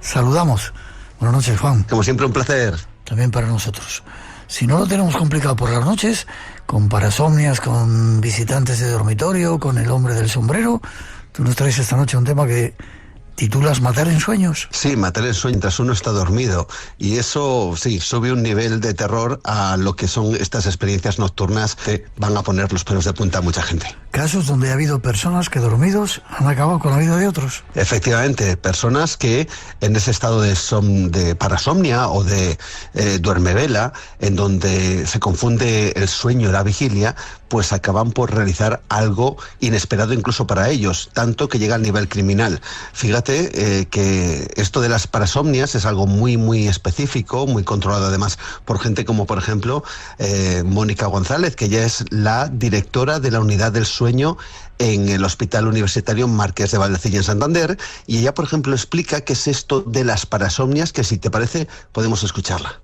saludamos. Buenas noches, Juan. Como siempre, un placer. También para nosotros. Si no lo tenemos complicado por las noches, con parasomnias, con visitantes de dormitorio, con el hombre del sombrero, tú nos traes esta noche un tema que titulas Matar en sueños. Sí, matar en sueños mientras uno está dormido. Y eso, sí, sube un nivel de terror a lo que son estas experiencias nocturnas que van a poner los pelos de punta a mucha gente. Casos donde ha habido personas que dormidos han acabado con la vida de otros. Efectivamente, personas que en ese estado de parasomnia o de duermevela, en donde se confunde el sueño y la vigilia, pues acaban por realizar algo inesperado incluso para ellos, tanto que llega al nivel criminal. Fíjate fíjate que esto de las parasomnias es algo muy, muy específico, muy controlado además por gente como, por ejemplo, Mónica González, que ella es la directora de la unidad del sueño en el Hospital Universitario Marqués de Valdecilla en Santander, y ella, por ejemplo, explica qué es esto de las parasomnias, que si te parece podemos escucharla.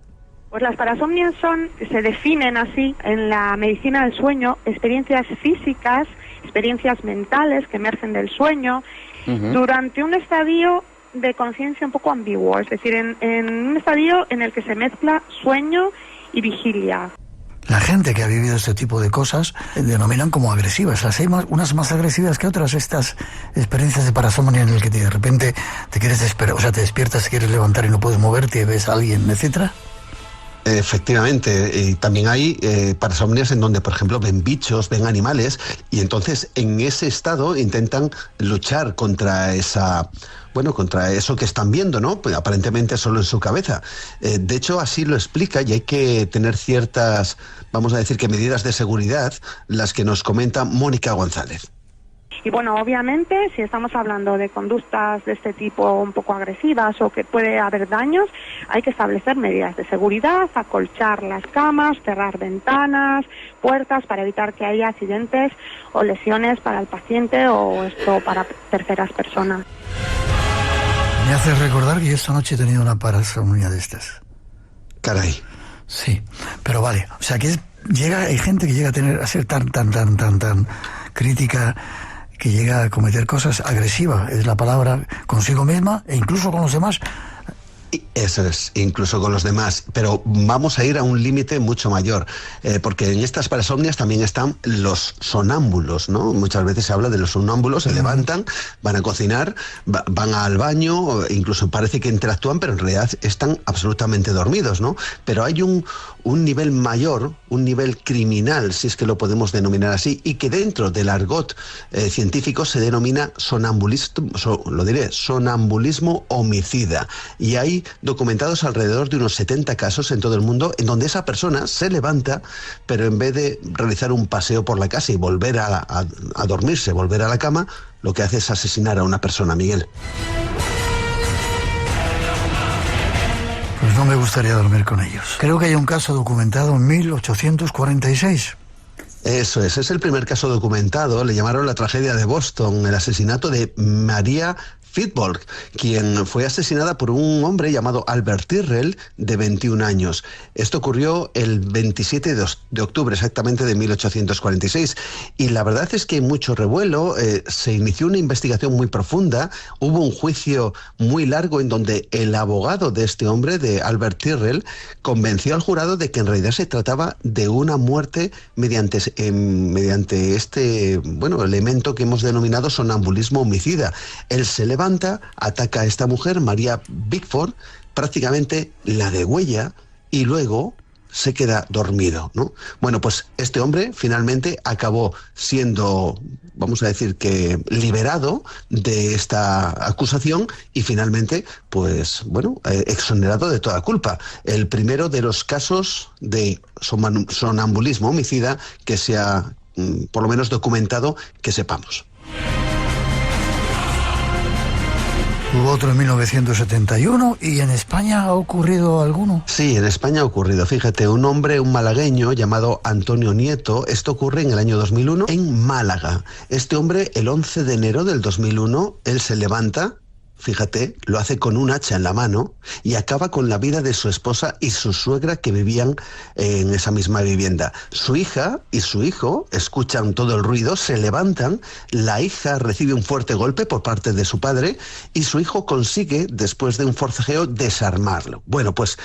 Pues las parasomnias se definen así en la medicina del sueño, experiencias físicas, experiencias mentales que emergen del sueño durante un estadio de conciencia un poco ambiguo, es decir, en un estadio en el que se mezcla sueño y vigilia. La gente que ha vivido este tipo de cosas denominan como agresivas. Las hay unas más agresivas que otras, estas experiencias de parasomnia en el que de repente te quieres despertar, o sea, te despiertas, te quieres levantar y no puedes moverte, ves a alguien, etcétera. Efectivamente, y también hay parasomnias en donde, por ejemplo, ven bichos, ven animales, y entonces en ese estado intentan luchar contra contra eso que están viendo, ¿no? Pues aparentemente solo en su cabeza. De hecho, así lo explica, y hay que tener ciertas, vamos a decir que medidas de seguridad, las que nos comenta Mónica González. Y bueno, obviamente, si estamos hablando de conductas de este tipo un poco agresivas o que puede haber daños, hay que establecer medidas de seguridad, acolchar las camas, cerrar ventanas, puertas para evitar que haya accidentes o lesiones para el paciente o esto para terceras personas. Me hace recordar que yo esta noche he tenido una parasomnia de estas. Caray. Sí, pero vale, o sea que hay gente que llega a ser tan crítica, que llega a cometer cosas agresivas, es la palabra, consigo misma e incluso con los demás. Eso es, incluso con los demás, pero vamos a ir a un límite mucho mayor, porque en estas parasomnias también están los sonámbulos, ¿no? Muchas veces se habla de los sonámbulos, se levantan, van a cocinar, van al baño, incluso parece que interactúan, pero en realidad están absolutamente dormidos, ¿no? Pero hay un nivel mayor, un nivel criminal, si es que lo podemos denominar así, y que dentro del argot científico se denomina sonambulismo homicida, y hay documentados alrededor de unos 70 casos en todo el mundo en donde esa persona se levanta, pero en vez de realizar un paseo por la casa y volver a dormirse, volver a la cama, lo que hace es asesinar a una persona, Miguel. Pues no me gustaría dormir con ellos. Creo que hay un caso documentado en 1846. Eso es el primer caso documentado, le llamaron la tragedia de Boston, el asesinato de María Fitbolg, quien fue asesinada por un hombre llamado Albert Tyrrell, de 21 años. Esto ocurrió el 27 de octubre exactamente de 1846, y la verdad es que hay mucho revuelo, se inició una investigación muy profunda, hubo un juicio muy largo en donde el abogado de este hombre, de Albert Tyrrell, convenció al jurado de que en realidad se trataba de una muerte mediante este elemento que hemos denominado sonambulismo homicida. Él se levanta, ataca a esta mujer, María Bickford, prácticamente la degüella y luego se queda dormido, ¿no? Bueno, pues este hombre finalmente acabó siendo, vamos a decir que liberado de esta acusación y finalmente, pues bueno, exonerado de toda culpa. El primero de los casos de sonambulismo homicida que se ha, por lo menos documentado, que sepamos. Hubo otro en 1971 y en España ha ocurrido alguno. Sí, en España ha ocurrido. Fíjate, un malagueño llamado Antonio Nieto, esto ocurre en el año 2001 en Málaga. Este hombre, el 11 de enero del 2001, él se levanta, fíjate, lo hace con un hacha en la mano y acaba con la vida de su esposa y su suegra que vivían en esa misma vivienda. Su hija y su hijo escuchan todo el ruido, se levantan, la hija recibe un fuerte golpe por parte de su padre y su hijo consigue, después de un forcejeo, desarmarlo. Bueno, pues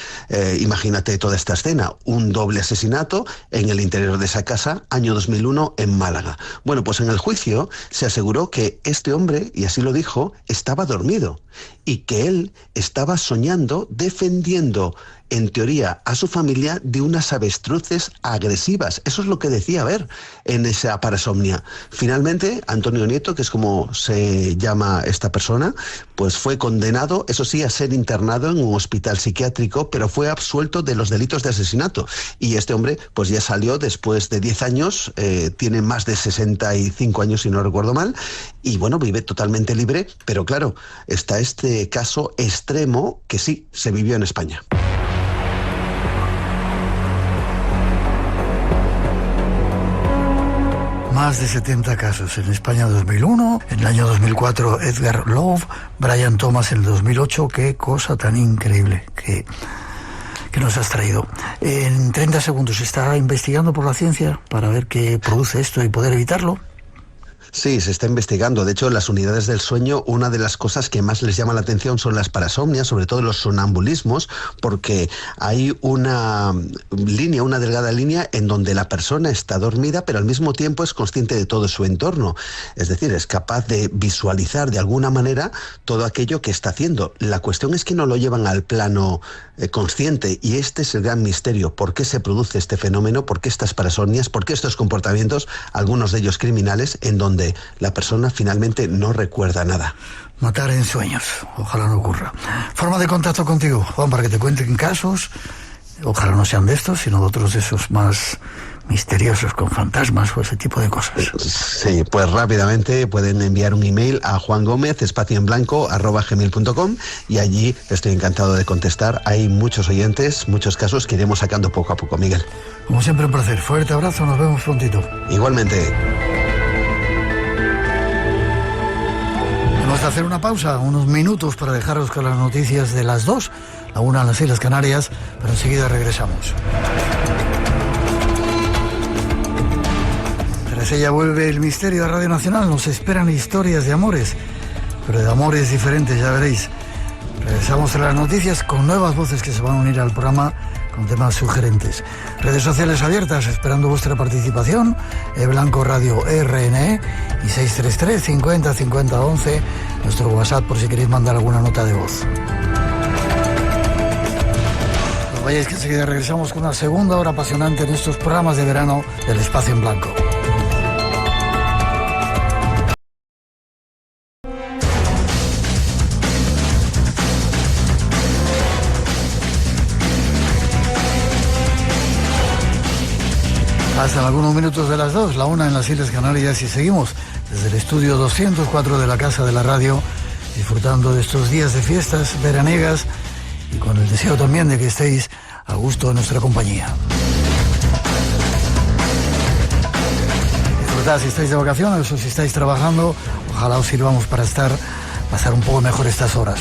imagínate toda esta escena, un doble asesinato en el interior de esa casa, año 2001 en Málaga. Bueno, pues en el juicio se aseguró que este hombre, y así lo dijo, estaba dormido y que él estaba soñando defendiendo, en teoría, a su familia de unas avestruces agresivas. Eso es lo que decía ver en esa parasomnia. Finalmente, Antonio Nieto, que es como se llama esta persona, pues fue condenado, eso sí, a ser internado en un hospital psiquiátrico, pero fue absuelto de los delitos de asesinato. Y este hombre, pues ya salió después de 10 años, tiene más de 65 años, si no recuerdo mal, y bueno, vive totalmente libre, pero claro, está este caso extremo que sí, se vivió en España. Más de 70 casos en España 2001, en el año 2004 Edgar Love, Brian Thomas en el 2008, qué cosa tan increíble que nos has traído. En 30 segundos, ¿está investigando por la ciencia para ver qué produce esto y poder evitarlo? Sí, se está investigando. De hecho, en las unidades del sueño, una de las cosas que más les llama la atención son las parasomnias, sobre todo los sonambulismos, porque hay una delgada línea en donde la persona está dormida, pero al mismo tiempo es consciente de todo su entorno. Es decir, es capaz de visualizar de alguna manera todo aquello que está haciendo. La cuestión es que no lo llevan al plano consciente, y este es el gran misterio. ¿Por qué se produce este fenómeno? ¿Por qué estas parasomnias? ¿Por qué estos comportamientos, algunos de ellos criminales, en donde la persona finalmente no recuerda nada? Matar en sueños, ojalá no ocurra. Forma de contacto contigo, Juan, para que te cuenten casos, ojalá no sean de estos, sino de otros de esos más misteriosos, con fantasmas o ese tipo de cosas. Sí, pues rápidamente pueden enviar un email a juangomez@gmail.com, y allí estoy encantado de contestar. Hay muchos oyentes, muchos casos que iremos sacando poco a poco, Miguel. Como siempre, un placer. Fuerte abrazo, nos vemos prontito. Igualmente. Vamos a hacer una pausa, unos minutos, para dejaros con las noticias de las 2, la 1 en las Islas Canarias, pero enseguida regresamos. Tras ella vuelve el misterio de Radio Nacional. Nos esperan historias de amores, pero de amores diferentes, ya veréis. Regresamos a las noticias con nuevas voces que se van a unir al programa con temas sugerentes. Redes sociales abiertas, esperando vuestra participación. Blanco Radio RNE y 633 50 50 11, nuestro WhatsApp, por si queréis mandar alguna nota de voz. No vayáis, que enseguida regresamos con una segunda hora apasionante en estos programas de verano del Espacio en Blanco. Pasan algunos minutos de las 2, la 1 en las Islas Canarias, y seguimos desde el estudio 204 de la Casa de la Radio, disfrutando de estos días de fiestas veraniegas y con el deseo también de que estéis a gusto en nuestra compañía. Disfrutad si estáis de vacaciones o si estáis trabajando, ojalá os sirvamos para pasar un poco mejor estas horas.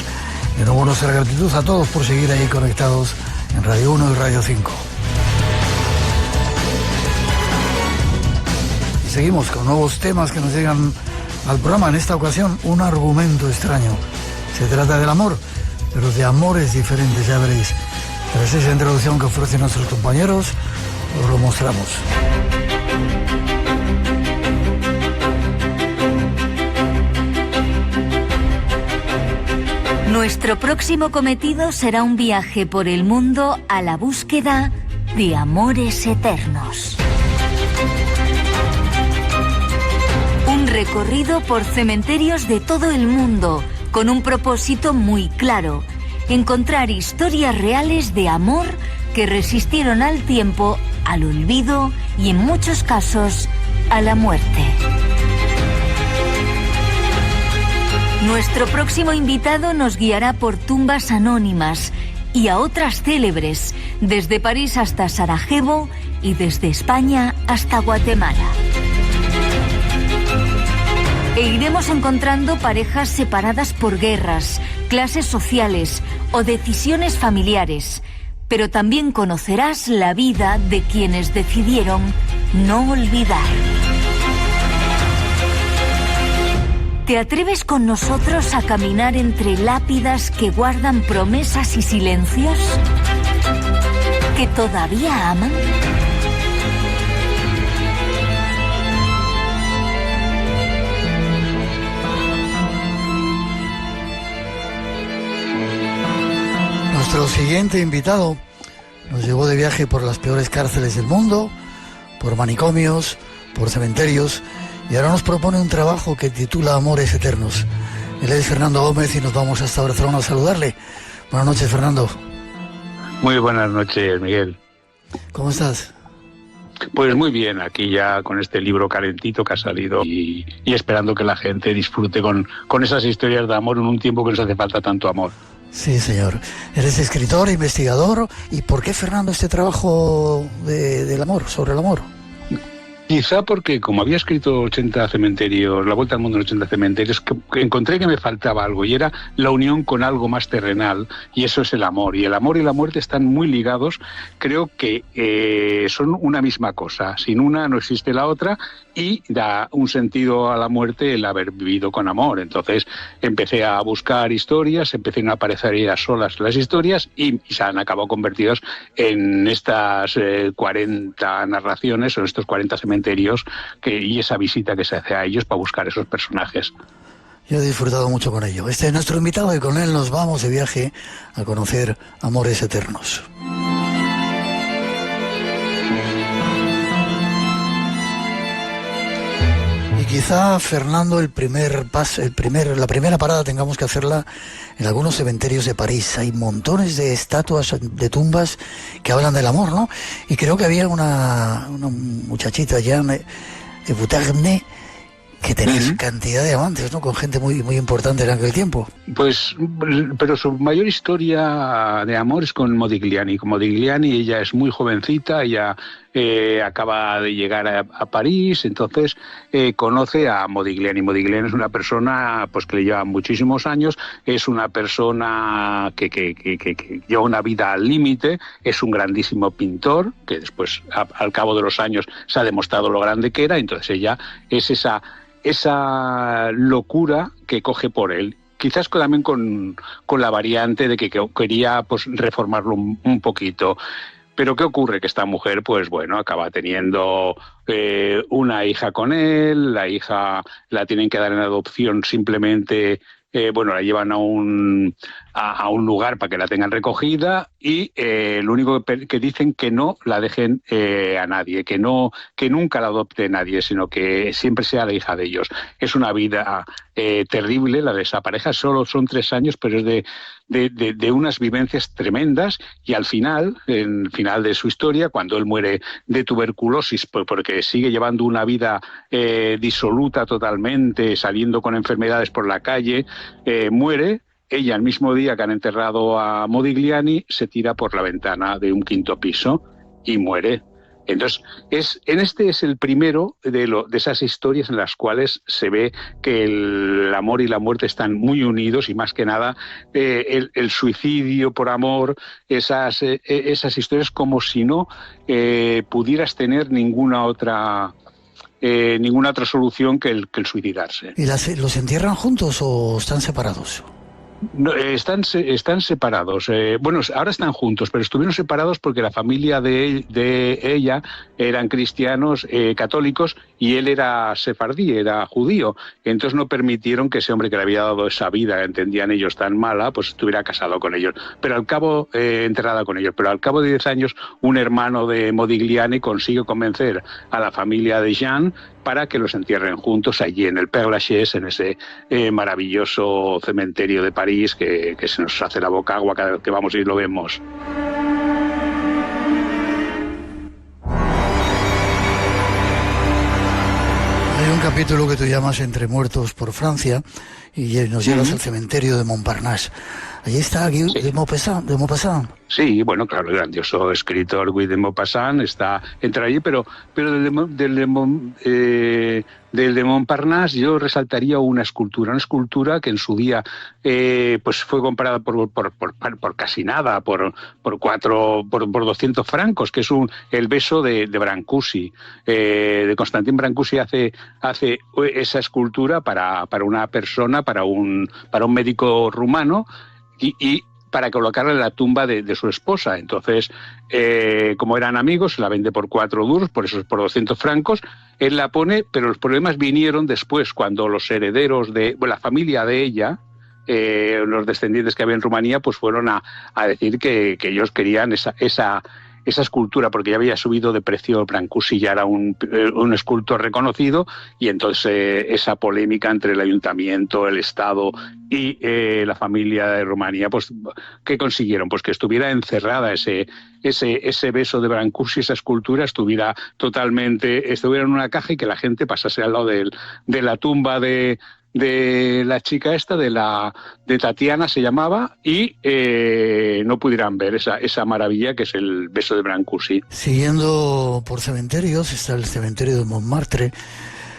De nuevo, nuestra gratitud a todos por seguir ahí conectados en Radio 1 y Radio 5. Seguimos con nuevos temas que nos llegan al programa. En esta ocasión, un argumento extraño. Se trata del amor, pero de amores diferentes, ya veréis. Tras esa introducción que ofrecen nuestros compañeros, os lo mostramos. Nuestro próximo cometido será un viaje por el mundo a la búsqueda de amores eternos. Un recorrido por cementerios de todo el mundo, con un propósito muy claro: encontrar historias reales de amor que resistieron al tiempo, al olvido y, en muchos casos, a la muerte. Nuestro próximo invitado nos guiará por tumbas anónimas y a otras célebres, desde París hasta Sarajevo y desde España hasta Guatemala. E iremos encontrando parejas separadas por guerras, clases sociales o decisiones familiares, pero también conocerás la vida de quienes decidieron no olvidar. ¿Te atreves con nosotros a caminar entre lápidas que guardan promesas y silencios que todavía aman? Nuestro siguiente invitado nos llevó de viaje por las peores cárceles del mundo, por manicomios, por cementerios, y ahora nos propone un trabajo que titula Amores Eternos. Él es Fernando Gómez y nos vamos hasta Barcelona a saludarle. Buenas noches, Fernando. Muy buenas noches, Miguel. ¿Cómo estás? Pues muy bien, aquí ya con este libro calentito que ha salido y esperando que la gente disfrute con esas historias de amor en un tiempo que nos hace falta tanto amor. Sí, señor. Eres escritor, investigador. ¿Y por qué, Fernando, este trabajo del amor, sobre el amor? Quizá porque como había escrito 80 cementerios, La Vuelta al Mundo en 80 cementerios, que encontré que me faltaba algo y era la unión con algo más terrenal, y eso es el amor. Y el amor y la muerte están muy ligados, creo que son una misma cosa. Sin una no existe la otra y da un sentido a la muerte el haber vivido con amor. Entonces empecé a buscar historias, empezaron a aparecer ellas solas las historias y se han acabado convertidas en estas 40 narraciones o estos 40 cementerios y esa visita que se hace a ellos para buscar esos personajes. Yo he disfrutado mucho con ello. Este es nuestro invitado y con él nos vamos de viaje a conocer Amores Eternos. Y quizá, Fernando, la primera parada tengamos que hacerla en algunos cementerios de París. Hay montones de estatuas, de tumbas que hablan del amor, ¿no? Y creo que había una muchachita, Jeanne Boutargne, que tenía cantidad de amantes, ¿no? Con gente muy, muy importante en aquel tiempo. Pues, pero su mayor historia de amor es con Modigliani. Con Modigliani ella es muy jovencita, ella acaba de llegar a París, entonces conoce a Modigliani. Modigliani es una persona pues que le lleva muchísimos años, es una persona que lleva una vida al límite, es un grandísimo pintor, que después, al cabo de los años, se ha demostrado lo grande que era, entonces ella es esa locura que coge por él. Quizás también con la variante de que quería pues reformarlo un poquito. Pero ¿qué ocurre? Que esta mujer, pues bueno, acaba teniendo una hija con él, la hija la tienen que dar en adopción simplemente, la llevan a un lugar para que la tengan recogida y lo único que dicen que no la dejen a nadie, que nunca la adopte nadie, sino que siempre sea la hija de ellos. Es una vida terrible la de esa pareja, solo son 3 años, pero es de unas vivencias tremendas y al final de su historia, cuando él muere de tuberculosis, porque sigue llevando una vida disoluta totalmente, saliendo con enfermedades por la calle, muere. Ella, el mismo día que han enterrado a Modigliani, se tira por la ventana de un 5º piso y muere. Entonces, este es el primero de esas historias en las cuales se ve que el amor y la muerte están muy unidos y más que nada el suicidio por amor, esas historias como si no pudieras tener ninguna otra solución que el suicidarse. ¿Y los entierran juntos o están separados? No, están separados. Ahora están juntos, pero estuvieron separados porque la familia de ella eran cristianos católicos y él era sefardí, era judío. Entonces no permitieron que ese hombre que le había dado esa vida, que entendían ellos tan mala, pues estuviera casado con ellos. Pero al cabo, enterrada con ellos. Pero al cabo de 10 años, un hermano de Modigliani consigue convencer a la familia de Jean para que los entierren juntos allí en el Père Lachaise, en ese maravilloso cementerio de París que se nos hace la boca agua cada vez que vamos y lo vemos. Hay un capítulo que tú llamas Entre muertos por Francia y nos llevas al cementerio de Montparnasse. Allí está Guy de Maupassant. Sí, bueno, claro, el grandioso escritor Guy de Maupassant entra allí, pero del de Montparnasse yo resaltaría una escultura que en su día pues fue comprada por casi nada, por 200 francos, que es el beso de Brancusi, de Constantin Brancusi hace esa escultura para una persona, para un médico rumano y para colocarla en la tumba de su esposa. Entonces, como eran amigos, la vende por 4 duros, por 200 francos. Él la pone, pero los problemas vinieron después, cuando los herederos de la familia de ella los descendientes que había en Rumanía, pues fueron a decir que ellos querían esa escultura, porque ya había subido de precio Brancusi, ya era un escultor reconocido, y entonces esa polémica entre el ayuntamiento, el Estado y la familia de Rumanía, pues ¿qué consiguieron? Pues que estuviera encerrada ese beso de Brancusi, esa escultura, estuviera en una caja y que la gente pasase al lado de la tumba de la chica esta, de Tatiana se llamaba, y no pudieran ver esa maravilla que es el beso de Brancusi. Siguiendo por cementerios, está el cementerio de Montmartre,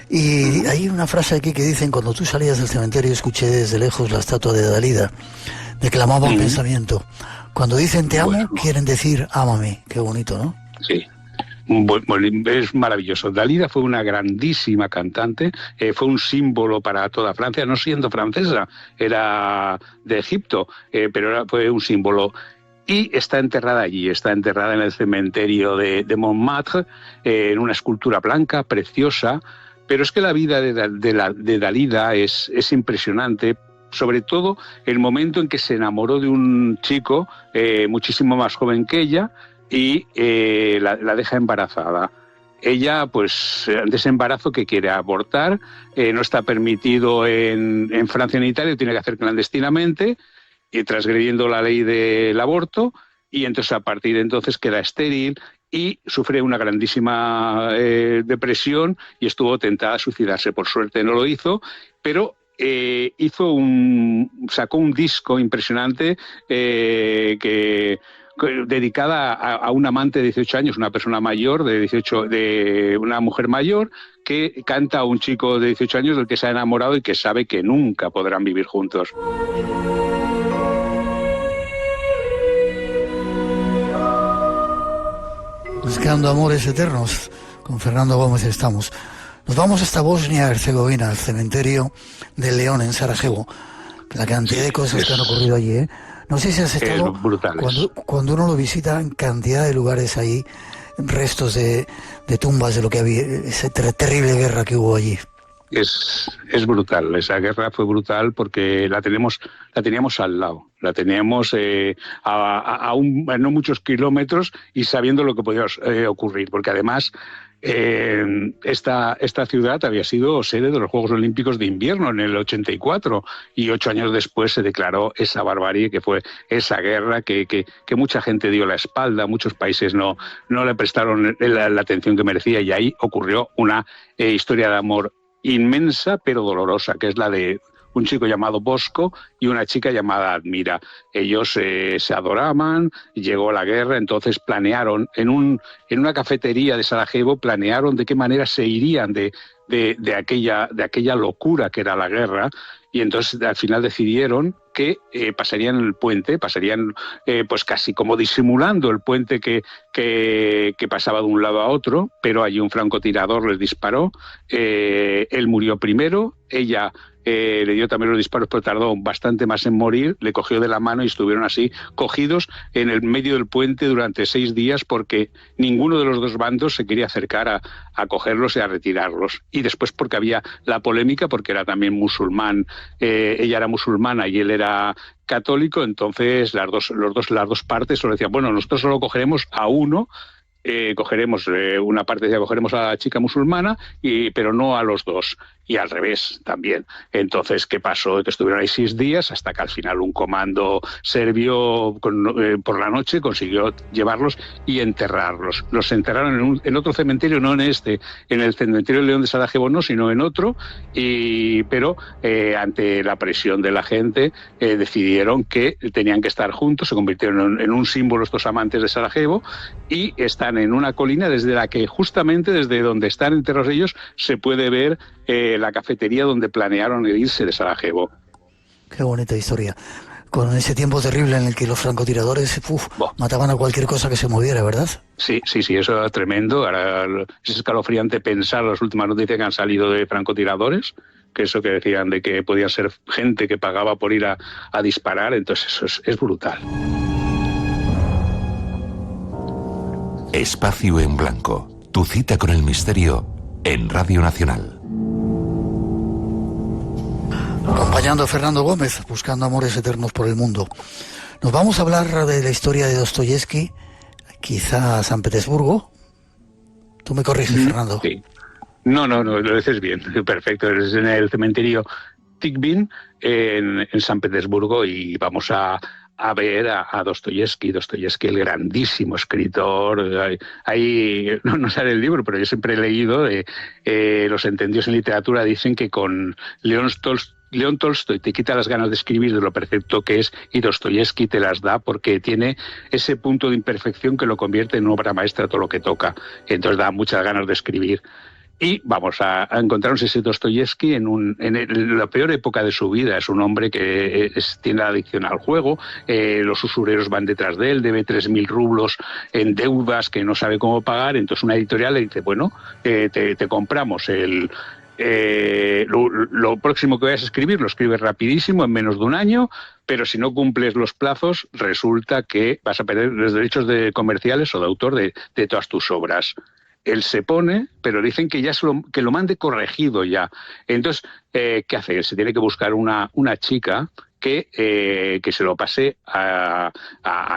y hay una frase aquí que dicen: cuando tú salías del cementerio escuché desde lejos la estatua de Dalida, declamaba un pensamiento. Cuando dicen te amo, quieren decir ámame. Qué bonito, ¿no? Sí. Es maravilloso. Dalida fue una grandísima cantante, fue un símbolo para toda Francia, no siendo francesa, era de Egipto, pero fue un símbolo. Y está enterrada allí, está enterrada en el cementerio de Montmartre, en una escultura blanca, preciosa. Pero es que la vida de Dalida es impresionante, sobre todo el momento en que se enamoró de un chico muchísimo más joven que ella, y la deja embarazada. Ella, pues, ante ese embarazo que quiere abortar, no está permitido en Francia ni en Italia, lo tiene que hacer clandestinamente, y transgrediendo la ley del aborto, y entonces a partir de entonces queda estéril y sufre una grandísima depresión y estuvo tentada a suicidarse. Por suerte no lo hizo, pero sacó un disco impresionante dedicada a un amante de 18 años, una persona mayor de una mujer mayor, que canta a un chico de 18 años del que se ha enamorado y que sabe que nunca podrán vivir juntos. Buscando amores eternos, con Fernando Gómez estamos. Nos vamos hasta Bosnia-Herzegovina, al cementerio de León en Sarajevo. La cantidad de cosas que han ocurrido allí, ¿eh? No sé si has estado, cuando uno lo visita, en cantidad de lugares ahí, restos de tumbas de lo que había, esa terrible guerra que hubo allí. Es brutal, esa guerra fue brutal porque la teníamos al lado, la teníamos a no muchos kilómetros y sabiendo lo que podía ocurrir, porque además esta ciudad había sido sede de los Juegos Olímpicos de Invierno en el 84 y 8 años después se declaró esa barbarie que fue esa guerra que mucha gente dio la espalda, muchos países no le prestaron la atención que merecía, y ahí ocurrió una historia de amor inmensa pero dolorosa, que es la de un chico llamado Bosco y una chica llamada Admira. Ellos se adoraban, llegó la guerra, entonces planearon en una cafetería de Sarajevo, planearon de qué manera se irían de aquella locura que era la guerra, y entonces al final decidieron que pasarían el puente, pues casi como disimulando el puente que pasaba de un lado a otro, pero allí un francotirador les disparó, él murió primero, ella le dio también los disparos, pero tardó bastante más en morir, le cogió de la mano y estuvieron así cogidos en el medio del puente durante 6 días porque ninguno de los dos bandos se quería acercar a cogerlos y a retirarlos. Y después porque había la polémica, porque era también musulmán, ella era musulmana y él era católico, entonces las dos partes solo decían, bueno, nosotros solo cogeremos a uno, cogeremos una parte, cogeremos a la chica musulmana, pero no a los dos, y al revés también. Entonces, ¿qué pasó? Que estuvieron ahí 6 días hasta que al final un comando serbio por la noche consiguió llevarlos y enterrarlos. Los enterraron en otro cementerio, no en el cementerio de León de Sarajevo no, sino en otro, pero ante la presión de la gente decidieron que tenían que estar juntos, se convirtieron en un símbolo estos amantes de Sarajevo, y están en una colina justamente desde donde están enterrados ellos se puede ver la cafetería donde planearon irse de Sarajevo. Qué bonita historia. Con ese tiempo terrible en el que los francotiradores mataban a cualquier cosa que se moviera, ¿verdad? Sí, eso era tremendo. Ahora es escalofriante pensar las últimas noticias que han salido de francotiradores, que eso que decían de que podían ser gente que pagaba por ir a disparar, entonces eso es brutal. Espacio en Blanco, tu cita con el misterio en Radio Nacional. acompañando a Fernando Gómez, buscando amores eternos por el mundo. Nos vamos a hablar de la historia de Dostoyevsky, quizá San Petersburgo. Tú me corriges, Fernando. Sí. No, lo dices bien, perfecto. Es en el cementerio Tikhvin, en San Petersburgo, y vamos a ver a Dostoyevsky, el grandísimo escritor. Ahí no sale el libro, pero yo siempre he leído, los entendidos en literatura dicen que con León Tolstoy te quita las ganas de escribir de lo perfecto que es, y Dostoyevsky te las da porque tiene ese punto de imperfección que lo convierte en obra maestra todo lo que toca. Entonces da muchas ganas de escribir. Y vamos a encontrarnos ese Dostoyevsky en la peor época de su vida. Es un hombre que tiene adicción al juego, los usureros van detrás de él, debe 3.000 rublos en deudas que no sabe cómo pagar. Entonces una editorial le dice, bueno, te compramos lo próximo que vayas a escribir, lo escribes rapidísimo, en menos de un año, pero si no cumples los plazos, resulta que vas a perder los derechos comerciales o de autor de todas tus obras. Él se pone, pero dicen que ya que lo mande corregido ya. Entonces, ¿qué hace? Se tiene que buscar una chica que se lo pase a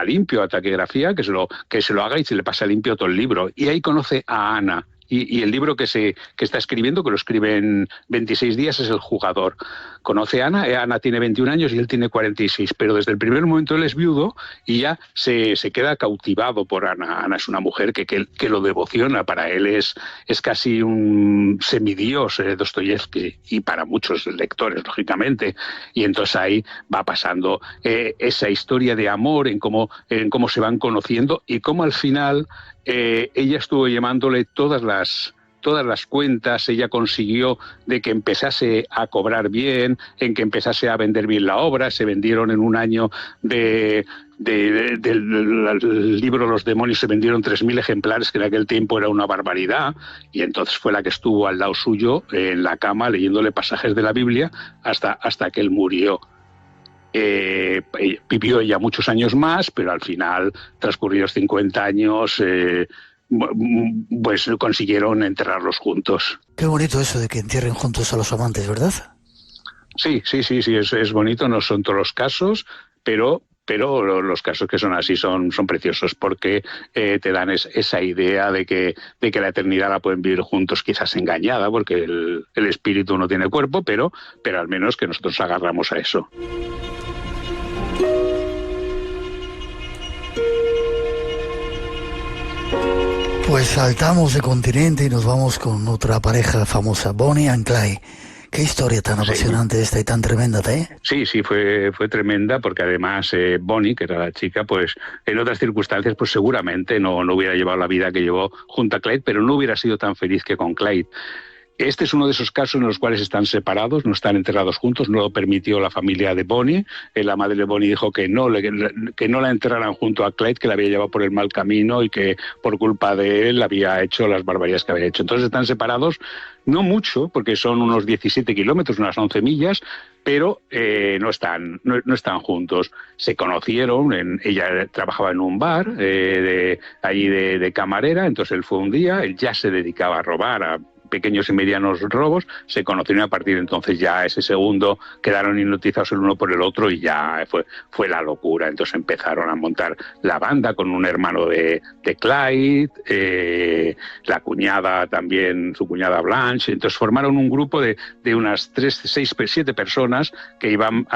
limpio, a taquigrafía, que se lo haga y se le pase a limpio todo el libro. Y ahí conoce a Ana. Y el libro que está escribiendo, que lo escribe en 26 días, es El jugador. Conoce a Ana, Ana tiene 21 años y él tiene 46, pero desde el primer momento él es viudo y ya se queda cautivado por Ana. Ana es una mujer que lo devociona, para él es casi un semidios, Dostoyevsky, y para muchos lectores, lógicamente. Y entonces ahí va pasando esa historia de amor, en cómo se van conociendo y cómo al final ella estuvo llamándole todas las cuentas. Ella consiguió de que empezase a cobrar bien, en que empezase a vender bien la obra. Se vendieron en un año del libro Los demonios, se vendieron 3.000 ejemplares, que en aquel tiempo era una barbaridad, y entonces fue la que estuvo al lado suyo en la cama leyéndole pasajes de la Biblia hasta que él murió. Vivió ya muchos años más, pero al final, transcurridos 50 años, pues consiguieron enterrarlos juntos. Qué bonito eso de que entierren juntos a los amantes, ¿verdad? Sí, es bonito, no son todos los casos, pero los casos que son así son preciosos, porque te dan esa idea de que la eternidad la pueden vivir juntos, quizás engañada, porque el espíritu no tiene cuerpo, pero al menos que nosotros agarramos a eso. Pues saltamos de continente y nos vamos con otra pareja famosa, Bonnie and Clyde. Qué historia tan apasionante esta y tan tremenda, ¿eh? Sí, fue tremenda, porque además Bonnie, que era la chica, pues en otras circunstancias pues seguramente no hubiera llevado la vida que llevó junto a Clyde, pero no hubiera sido tan feliz que con Clyde. Este es uno de esos casos en los cuales están separados, no están enterrados juntos, no lo permitió la familia de Bonnie. La madre de Bonnie dijo que no la enterraran junto a Clyde, que la había llevado por el mal camino y que por culpa de él había hecho las barbaridades que había hecho. Entonces están separados, no mucho, porque son unos 17 kilómetros, unas 11 millas, pero no están juntos. Se conocieron, ella trabajaba en un bar allí de camarera, entonces él fue un día, él ya se dedicaba a robar, a pequeños y medianos robos, se conocieron, a partir de entonces ya ese segundo quedaron hipnotizados el uno por el otro y ya fue la locura. Entonces empezaron a montar la banda con un hermano de Clyde, la cuñada también, su cuñada Blanche. Entonces formaron un grupo de unas 7 personas que iban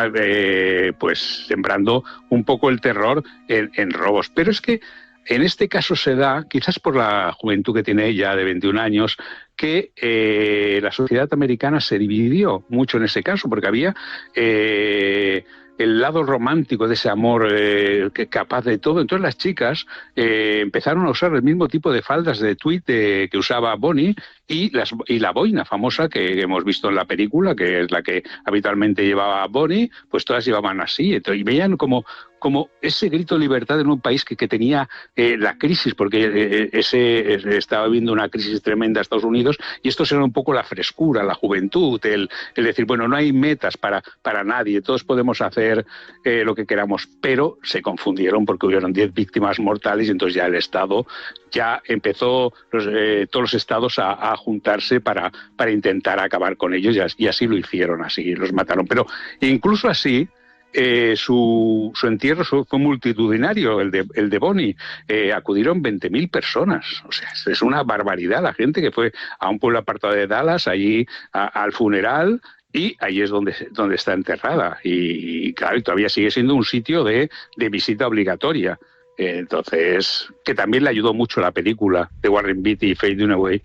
pues sembrando un poco el terror en robos. Pero es que en este caso se da, quizás por la juventud que tiene ella de 21 años, que la sociedad americana se dividió mucho en ese caso, porque había el lado romántico de ese amor que capaz de todo. Entonces las chicas empezaron a usar el mismo tipo de faldas de tweed que usaba Bonnie y la boina famosa que hemos visto en la película, que es la que habitualmente llevaba Bonnie, pues todas llevaban así. Entonces, y veían como como ese grito de libertad en un país que tenía la crisis, porque estaba viviendo una crisis tremenda Estados Unidos, y esto era un poco la frescura, la juventud, el decir, bueno, no hay metas para nadie, todos podemos hacer lo que queramos, pero se confundieron porque hubieron 10 víctimas mortales y entonces ya el Estado ya empezó, todos los estados a juntarse para intentar acabar con ellos, y así lo hicieron, así los mataron. Pero incluso así, su entierro fue multitudinario, el de Bonnie. Acudieron 20.000 personas. O sea, es una barbaridad la gente que fue a un pueblo apartado de Dallas, allí al funeral, y ahí es donde está enterrada. Y claro, todavía sigue siendo un sitio de visita obligatoria. Entonces, que también le ayudó mucho la película de Warren Beatty y Faye Dunaway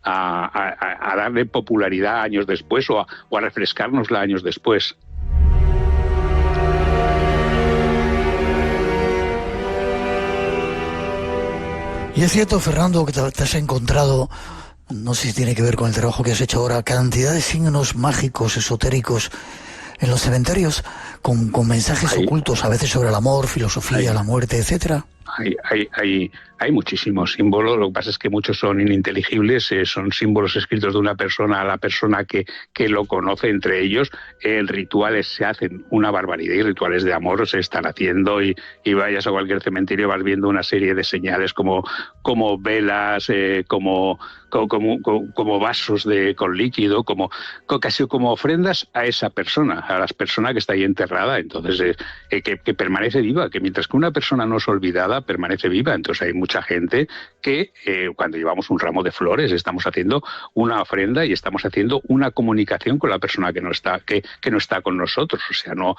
a darle popularidad años después o a refrescárnosla años después. Y es cierto, Fernando, que te has encontrado, no sé si tiene que ver con el trabajo que has hecho ahora, cantidad de signos mágicos, esotéricos en los cementerios, con mensajes ocultos, a veces sobre el amor, filosofía, la muerte, etcétera. Hay muchísimos símbolos, lo que pasa es que muchos son ininteligibles, son símbolos escritos de una persona a la persona que lo conoce entre ellos. Rituales se hacen una barbaridad, y rituales de amor se están haciendo, y vayas a cualquier cementerio, vas viendo una serie de señales como velas, como vasos con líquido, casi como ofrendas a esa persona, a la persona que está ahí enterrada. Entonces, que permanece viva, que mientras que una persona no es olvidada, permanece viva. Entonces hay mucha gente que cuando llevamos un ramo de flores estamos haciendo una ofrenda y estamos haciendo una comunicación con la persona que no está con nosotros. O sea, no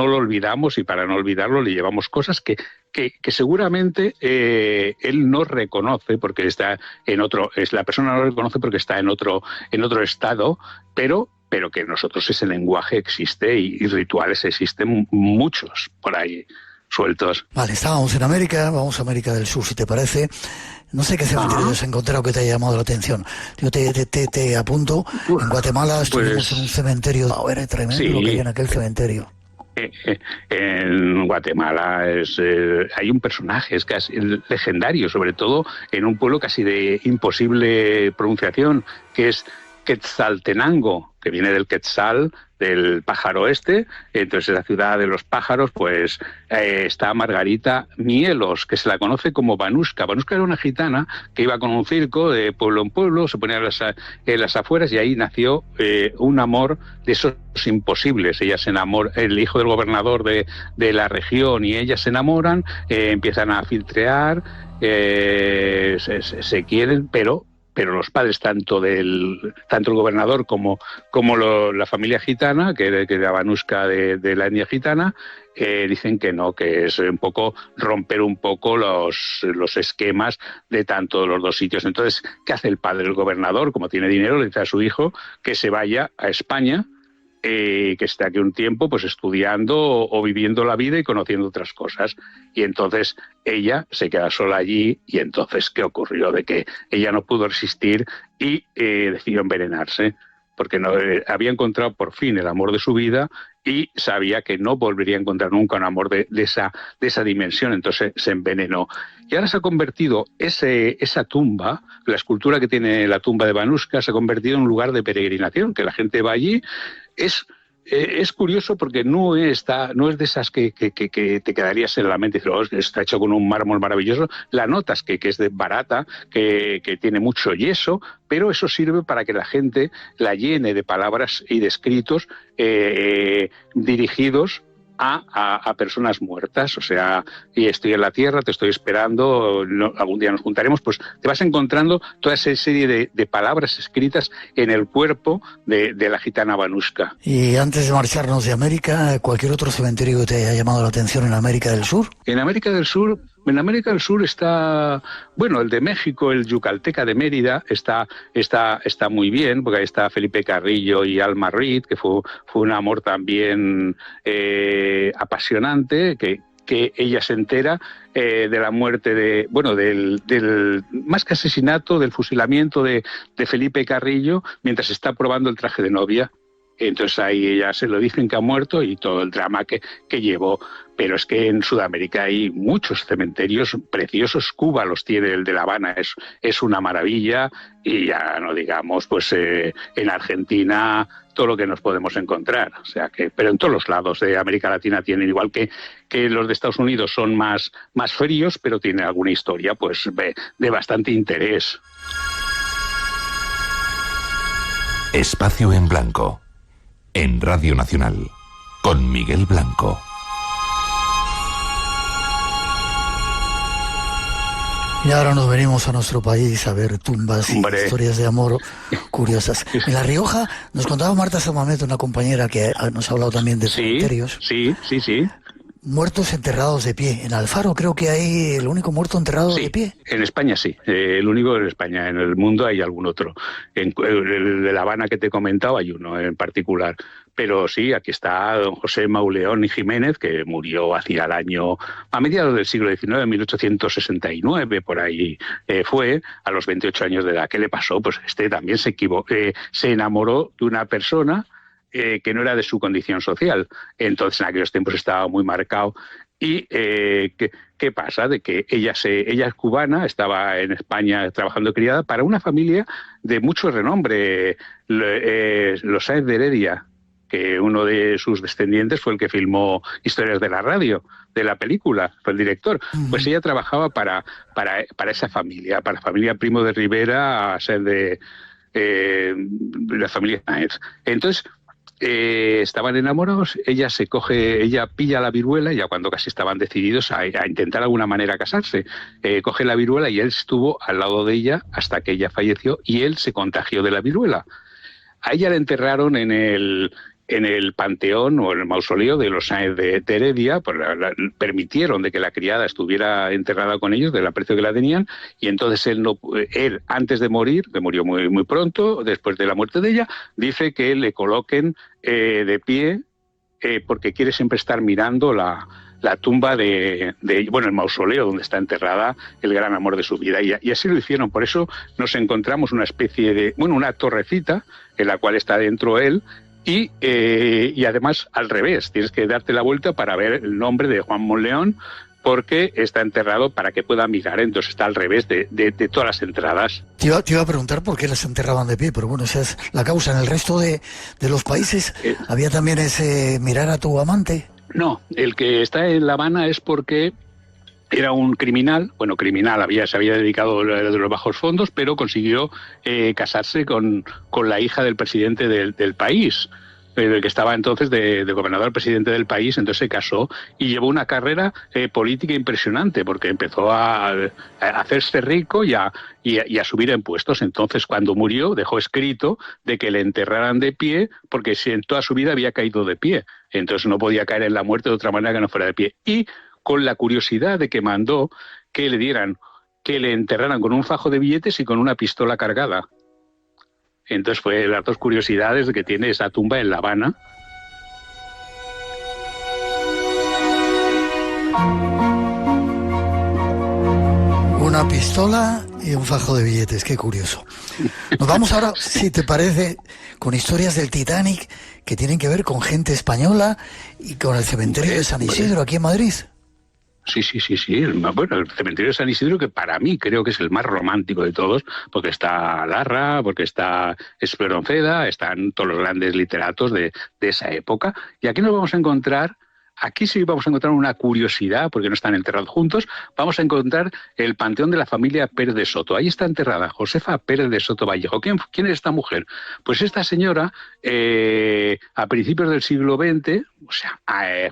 lo olvidamos, y para no olvidarlo le llevamos cosas que seguramente él no reconoce porque está en otro, la persona no reconoce porque está en otro estado, pero que nosotros ese lenguaje existe, y rituales existen muchos por ahí sueltos. Vale, estábamos en América, vamos a América del Sur, si te parece. No sé qué cementerio has encontrado que te haya llamado la atención. Yo te apunto, en Guatemala estuvimos en un cementerio, era tremendo lo que hay en aquel cementerio. En Guatemala hay un personaje, es casi legendario, sobre todo en un pueblo casi de imposible pronunciación, que es Quetzaltenango, que viene del Quetzal, del pájaro este. Entonces, en la ciudad de los pájaros, pues está Margarita Mielos, que se la conoce como Vanushka. Vanushka era una gitana que iba con un circo de pueblo en pueblo, se ponía en las afueras, y ahí nació un amor de esos imposibles. Ella se enamora, el hijo del gobernador de la región, y ellas se enamoran, empiezan a filtrear, se quieren, pero los padres, tanto el gobernador como la familia gitana, que era Vanushka de la etnia gitana, dicen que no, que es un poco romper un poco los esquemas de tanto los dos sitios. Entonces, ¿qué hace el padre? El gobernador, como tiene dinero, le dice a su hijo que se vaya a España, que esté aquí un tiempo pues estudiando o viviendo la vida y conociendo otras cosas. Y entonces ella se queda sola allí, y entonces ¿qué ocurrió? De que ella no pudo resistir y decidió envenenarse, porque no había encontrado por fin el amor de su vida y sabía que no volvería a encontrar nunca un amor de esa dimensión. Entonces se envenenó. Y ahora se ha convertido esa tumba, la escultura que tiene la tumba de Vanushka, se ha convertido en un lugar de peregrinación, que la gente va allí. Es curioso porque no es de esas que te quedarías en la mente y dices, oh, está hecho con un mármol maravilloso. La notas que es de barata, que tiene mucho yeso, pero eso sirve para que la gente la llene de palabras y de escritos dirigidos a personas muertas. O sea, y estoy en la tierra, te estoy esperando, algún día nos juntaremos. Pues te vas encontrando toda esa serie de palabras escritas en el cuerpo de la gitana Vanushka. Y antes de marcharnos de América, ¿cualquier otro cementerio que te haya llamado la atención en América del Sur? En América del Sur está, bueno, el de México, el Yucalteca de Mérida, está muy bien, porque ahí está Felipe Carrillo y Alma Reed, que fue un amor también apasionante, que ella se entera de la muerte del más que asesinato, del fusilamiento de Felipe Carrillo, mientras está probando el traje de novia. Entonces ahí ella se lo dicen que ha muerto y todo el drama que llevó. Pero es que en Sudamérica hay muchos cementerios preciosos. Cuba los tiene, el de La Habana es una maravilla, y ya no digamos pues en Argentina todo lo que nos podemos encontrar. O sea que, pero en todos los lados de América Latina tienen, igual que los de Estados Unidos son más fríos, pero tienen alguna historia pues de bastante interés. Espacio en Blanco, en Radio Nacional, con Miguel Blanco. Y ahora nos venimos a nuestro país a ver tumbas y historias de amor curiosas. En La Rioja nos contaba Marta Samamet, una compañera que nos ha hablado también de cementerios. Sí. Muertos enterrados de pie. En Alfaro creo que hay el único muerto enterrado de pie. En España sí, el único en España. En el mundo hay algún otro. En el de La Habana que te he comentado hay uno en particular. Pero sí, aquí está don José Mauleón y Jiménez, que murió hacia el año, a mediados del siglo XIX, 1869, por ahí fue, a los 28 años de edad. ¿Qué le pasó? Pues también se enamoró de una persona que no era de su condición social. Entonces en aquellos tiempos estaba muy marcado. Y ¿qué pasa? De que ella es cubana, estaba en España trabajando criada para una familia de mucho renombre, los Sáenz de Heredia, que uno de sus descendientes fue el que filmó Historias de la Radio, de la película, fue el director. Pues ella trabajaba para esa familia, para la familia Primo de Rivera, de la familia Sáenz. Entonces, estaban enamorados, ella pilla la viruela, ya cuando casi estaban decididos a intentar de alguna manera casarse, coge la viruela y él estuvo al lado de ella hasta que ella falleció y él se contagió de la viruela. A ella la enterraron en el panteón o en el mausoleo de los Sáenz de Heredia, pues permitieron de que la criada estuviera enterrada con ellos, del aprecio que la tenían, y entonces él antes de morir, que murió muy, muy pronto, después de la muerte de ella, dice que le coloquen de pie, porque quiere siempre estar mirando la tumba el mausoleo donde está enterrada el gran amor de su vida. Y así lo hicieron. Por eso nos encontramos una especie de, una torrecita en la cual está dentro él, y además al revés, tienes que darte la vuelta para ver el nombre de Juan Monleón, porque está enterrado para que pueda mirar, entonces está al revés de todas las entradas. Te iba a preguntar por qué las enterraban de pie, pero bueno, esa es la causa. En el resto de los países había también ese mirar a tu amante. No, el que está en La Habana es porque era un criminal, se había dedicado a los bajos fondos, pero consiguió casarse con la hija del presidente del país, el que estaba entonces de gobernador presidente del país. Entonces se casó y llevó una carrera política impresionante, porque empezó a hacerse rico y a subir en puestos. Entonces cuando murió dejó escrito de que le enterraran de pie, porque si en toda su vida había caído de pie, entonces no podía caer en la muerte de otra manera que no fuera de pie. Y con la curiosidad de que mandó que le enterraran con un fajo de billetes y con una pistola cargada. Entonces fue las dos curiosidades de que tiene esa tumba en La Habana. Una pistola y un fajo de billetes, qué curioso. Nos vamos ahora, si te parece, con historias del Titanic que tienen que ver con gente española y con el cementerio de San Isidro, aquí en Madrid. Sí. Bueno, el cementerio de San Isidro, que para mí creo que es el más romántico de todos, porque está Larra, porque está Espronceda, están todos los grandes literatos de esa época. Y aquí nos vamos a encontrar, aquí sí vamos a encontrar una curiosidad, porque no están enterrados juntos. Vamos a encontrar el panteón de la familia Pérez de Soto. Ahí está enterrada Josefa Pérez de Soto Vallejo. ¿Quién es esta mujer? Pues esta señora, a principios del siglo XX, o sea,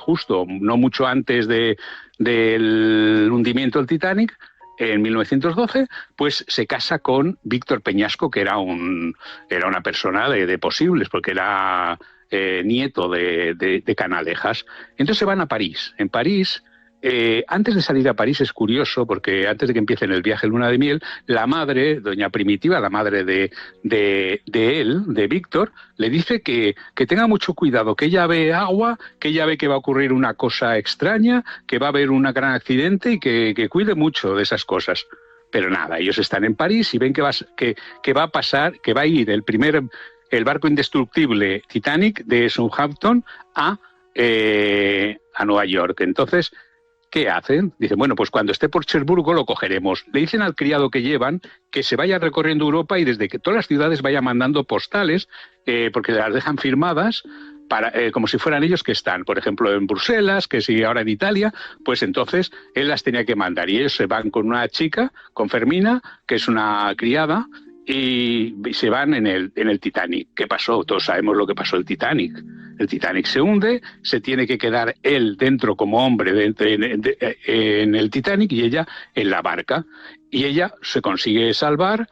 justo no mucho antes del hundimiento del Titanic, en 1912, pues se casa con Víctor Peñasco, que era una persona de posibles, porque era nieto de Canalejas. Entonces se van a París. En París, antes de salir a París, es curioso, porque antes de que empiecen el viaje luna de miel, la madre, doña Primitiva, la madre de Víctor, le dice que tenga mucho cuidado, que ella ve agua, que ella ve que va a ocurrir una cosa extraña, que va a haber un gran accidente y que cuide mucho de esas cosas. Pero nada, ellos están en París y ven que va a pasar, que va a ir el primer el barco indestructible Titanic de Southampton a Nueva York. Entonces, ¿qué hacen? Dicen, bueno, pues cuando esté por Cherburgo lo cogeremos. Le dicen al criado que llevan que se vaya recorriendo Europa y desde que todas las ciudades vaya mandando postales, porque las dejan firmadas, como si fueran ellos que están, por ejemplo, en Bruselas, que si ahora en Italia, pues entonces él las tenía que mandar. Y ellos se van con una chica, con Fermina, que es una criada, y se van en el Titanic. ¿Qué pasó? Todos sabemos lo que pasó el Titanic. El Titanic se hunde, se tiene que quedar él dentro como hombre en el Titanic y ella en la barca. Y ella se consigue salvar.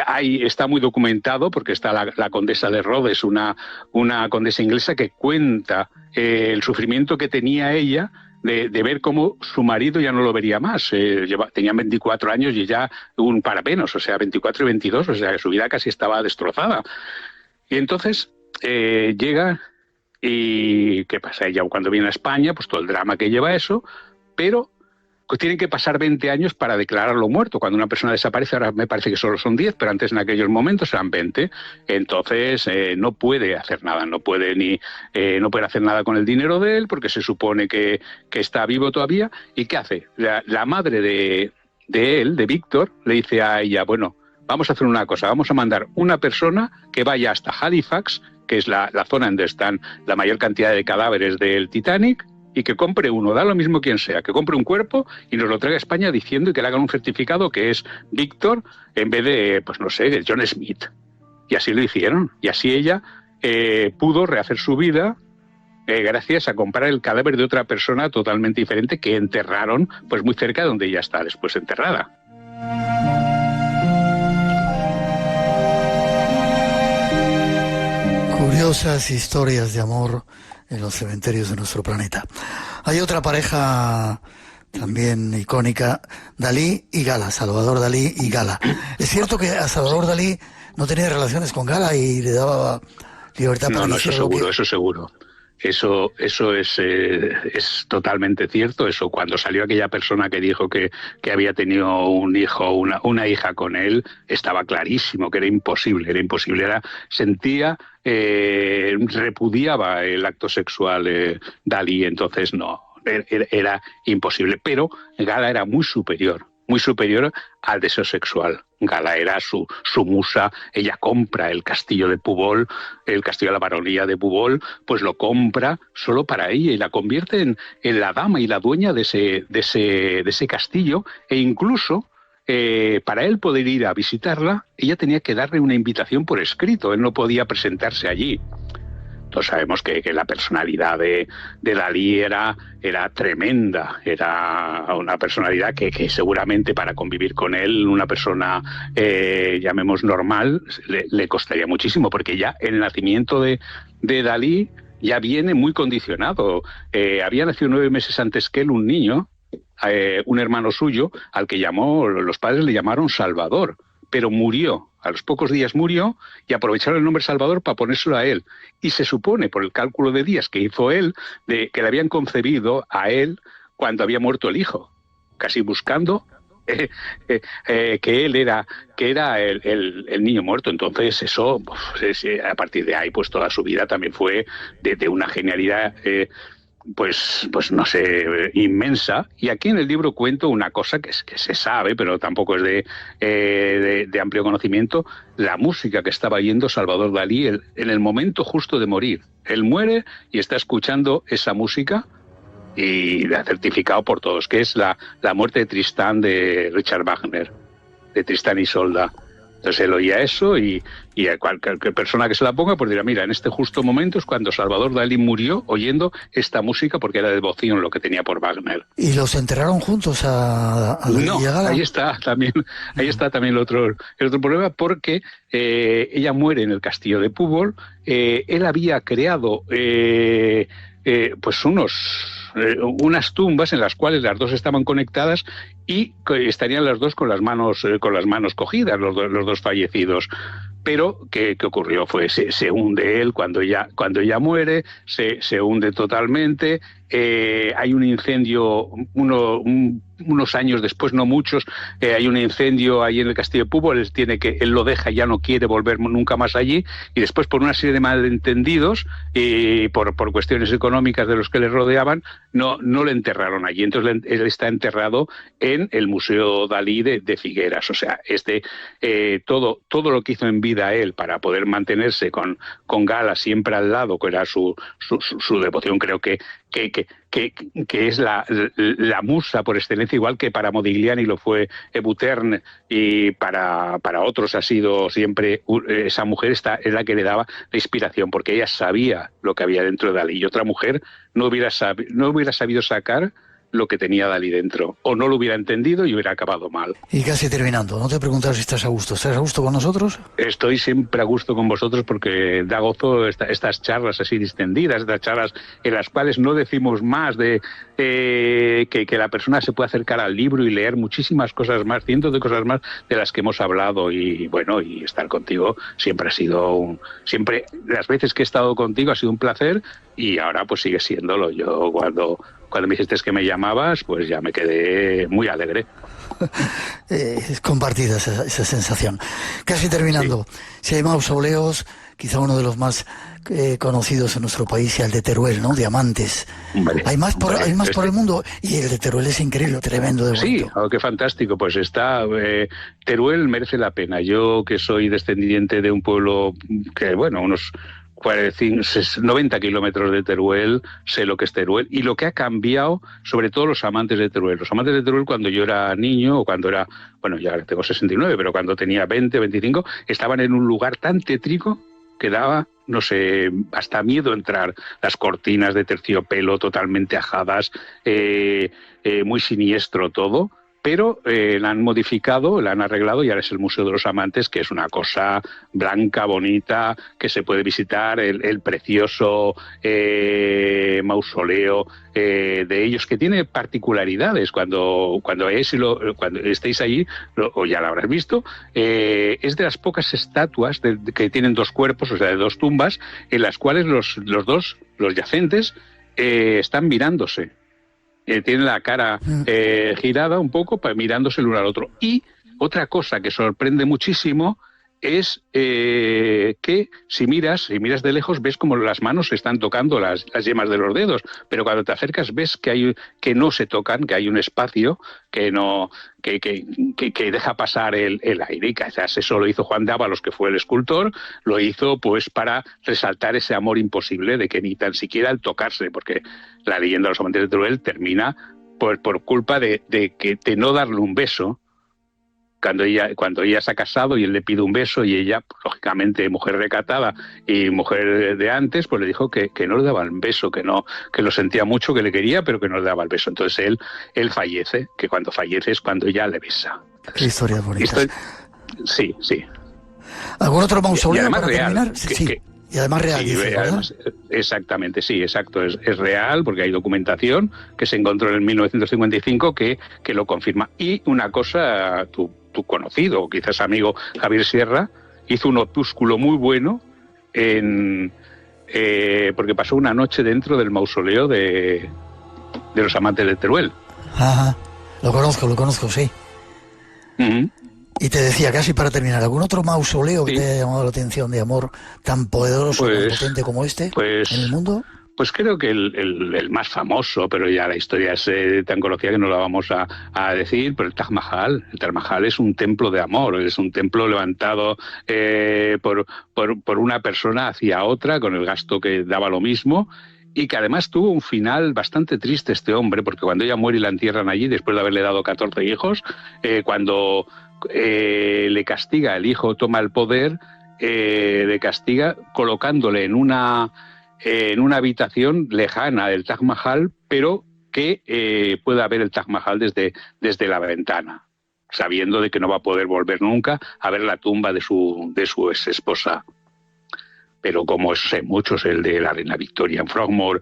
Ahí está muy documentado porque está la condesa de Rhodes, una condesa inglesa que cuenta el sufrimiento que tenía ella de ver cómo su marido ya no lo vería más. Tenían 24 años y ya un parapenos, o sea, 24 y 22, o sea, que su vida casi estaba destrozada. Y entonces llega y ¿qué pasa? Ella cuando viene a España, pues todo el drama que lleva eso, pero tienen que pasar 20 años para declararlo muerto. Cuando una persona desaparece, ahora me parece que solo son 10, pero antes en aquellos momentos eran 20. Entonces no puede hacer nada, no puede hacer nada con el dinero de él porque se supone que está vivo todavía. ¿Y qué hace? La madre de él, de Víctor, le dice a ella, bueno, vamos a hacer una cosa, vamos a mandar una persona que vaya hasta Halifax, que es la zona donde están la mayor cantidad de cadáveres del Titanic, y que compre uno, da lo mismo quien sea, que compre un cuerpo y nos lo traiga a España diciendo y que le hagan un certificado que es Víctor en vez de, pues no sé, de John Smith. Y así lo hicieron. Y así ella pudo rehacer su vida gracias a comprar el cadáver de otra persona totalmente diferente que enterraron pues muy cerca de donde ella está después enterrada. Curiosas historias de amor en los cementerios de nuestro planeta. Hay otra pareja también icónica, Dalí y Gala, Salvador Dalí y Gala. Es cierto que a Salvador Dalí no tenía relaciones con Gala y le daba libertad para No, eso seguro, eso seguro. Eso es totalmente cierto. Eso cuando salió aquella persona que dijo que había tenido un hijo, una hija con él, estaba clarísimo que era imposible. Sentía, repudiaba el acto sexual Dalí, entonces no, era imposible. Pero Gala era muy superior al deseo sexual. Gala era su musa. Ella compra el castillo de Púbol, el castillo de la baronía de Púbol, pues lo compra solo para ella y la convierte en la dama y la dueña de ese castillo, e incluso para él poder ir a visitarla, ella tenía que darle una invitación por escrito, él no podía presentarse allí. Todos sabemos que la personalidad de Dalí era tremenda, era una personalidad que seguramente para convivir con él, una persona, llamemos normal, le costaría muchísimo, porque ya el nacimiento de Dalí ya viene muy condicionado. Había nacido 9 meses antes que él un niño, un hermano suyo, al que los padres le llamaron Salvador, pero murió. A los pocos días murió y aprovecharon el nombre Salvador para ponérselo a él. Y se supone, por el cálculo de días que hizo él, que le habían concebido a él cuando había muerto el hijo, casi buscando que él era el niño muerto. Entonces eso, a partir de ahí, pues toda su vida también fue de una genialidad pues no sé, inmensa. Y aquí en el libro cuento una cosa que se sabe, pero tampoco es de amplio conocimiento: la música que estaba oyendo Salvador Dalí en el momento justo de morir. Él muere y está escuchando esa música, y la ha certificado por todos, que es la muerte de Tristán de Richard Wagner, de Tristán y Isolda. Entonces él oía eso y a cualquier persona que se la ponga pues dirá, mira, en este justo momento es cuando Salvador Dalí murió oyendo esta música, porque era devoción lo que tenía por Wagner. ¿Y los enterraron juntos a Dalí y a Gala? Ahí está también el otro problema, porque ella muere en el castillo de Púbol. Él había creado pues unas tumbas en las cuales las dos estaban conectadas y estarían las dos con las manos cogidas, los dos fallecidos. Pero ¿qué ocurrió? Se hunde él cuando ella muere, se hunde totalmente. Hay un incendio unos años después, no muchos, hay un incendio ahí en el Castillo de Púbol. Él lo deja, ya no quiere volver nunca más allí, y después, por una serie de malentendidos y por cuestiones económicas de los que le rodeaban, no le enterraron allí. Entonces él está enterrado en el Museo Dalí de Figueras. O sea, todo lo que hizo en vida él para poder mantenerse con Gala siempre al lado, que era su devoción, creo que es la musa por excelencia, igual que para Modigliani lo fue Buterne, y para otros ha sido siempre esa mujer es la que le daba la inspiración, porque ella sabía lo que había dentro de Dalí, y otra mujer no hubiera sabido sacar lo que tenía Dalí dentro, o no lo hubiera entendido y hubiera acabado mal. Y casi terminando, no te he preguntado si estás a gusto. ¿Estás a gusto con nosotros? Estoy siempre a gusto con vosotros, porque da gozo estas charlas así distendidas, estas charlas en las cuales no decimos más de que la persona se puede acercar al libro y leer muchísimas cosas más, cientos de cosas más de las que hemos hablado. Y bueno, y estar contigo siempre ha sido siempre, las veces que he estado contigo ha sido un placer, y ahora pues sigue siéndolo. Yo cuando me dijiste que me llamabas, pues ya me quedé muy alegre. Es compartida esa sensación. Casi terminando, sí. Si hay mausoleos, quizá uno de los más conocidos en nuestro país sea el de Teruel, ¿no? Diamantes. Hay más por el mundo, y el de Teruel es increíble, tremendo de bonito. Sí, qué fantástico. Pues Teruel merece la pena. Yo, que soy descendiente de un pueblo que, bueno, unos 90 kilómetros de Teruel, sé lo que es Teruel y lo que ha cambiado, sobre todo los amantes de Teruel. Los amantes de Teruel, cuando yo era niño, o cuando era, bueno, ya tengo 69, pero cuando tenía 20, 25, estaban en un lugar tan tétrico que daba, no sé, hasta miedo entrar. Las cortinas de terciopelo totalmente ajadas, muy siniestro todo. Pero la han modificado, la han arreglado, y ahora es el Museo de los Amantes, que es una cosa blanca, bonita, que se puede visitar, el precioso mausoleo de ellos, que tiene particularidades. Cuando estéis allí, o ya lo habrás visto, es de las pocas estatuas que tienen dos cuerpos, o sea, de dos tumbas, en las cuales los yacentes, están mirándose. Tiene la cara girada un poco, mirándose el uno al otro. Y otra cosa que sorprende muchísimo es que si miras de lejos ves como las manos se están tocando las yemas de los dedos, pero cuando te acercas ves que no se tocan, que hay un espacio que deja pasar el aire. Y quizás eso lo hizo Juan de Ávalos, que fue el escultor, lo hizo pues para resaltar ese amor imposible de que ni tan siquiera el tocarse, porque la leyenda de los amantes de Teruel termina por culpa de no darle un beso. Cuando ella se ha casado y él le pide un beso, y ella, pues, lógicamente, mujer recatada y mujer de antes, pues le dijo que no le daba el beso, que lo sentía mucho, que le quería, pero que no le daba el beso. Entonces él fallece, que cuando fallece es cuando ella le besa. Qué historia bonita. Sí. ¿Algún otro mausoleo para real, terminar? Sí. Y además real. Sí, dice, además, exactamente, sí, exacto. Es real, porque hay documentación que se encontró en el 1955 que lo confirma. Y una cosa, tu conocido, quizás amigo Javier Sierra, hizo un opúsculo muy bueno porque pasó una noche dentro del mausoleo de los amantes de Teruel. Ajá, lo conozco, sí. Uh-huh. Y te decía, casi para terminar, ¿algún otro mausoleo que te haya llamado la atención de amor tan poderoso, tan potente como este en el mundo? Pues creo que el más famoso, pero ya la historia es tan conocida que no la vamos a decir, pero el Taj Mahal. El Taj Mahal es un templo de amor, es un templo levantado por una persona hacia otra, con el gasto que daba lo mismo, y que además tuvo un final bastante triste este hombre, porque cuando ella muere y la entierran allí, después de haberle dado 14 hijos, cuando le castiga, el hijo toma el poder, le castiga colocándole en una habitación lejana del Taj Mahal, pero que pueda ver el Taj Mahal desde la ventana, sabiendo de que no va a poder volver nunca a ver la tumba de su ex esposa. Pero como esos hay muchos, el de la reina Victoria en Frogmore,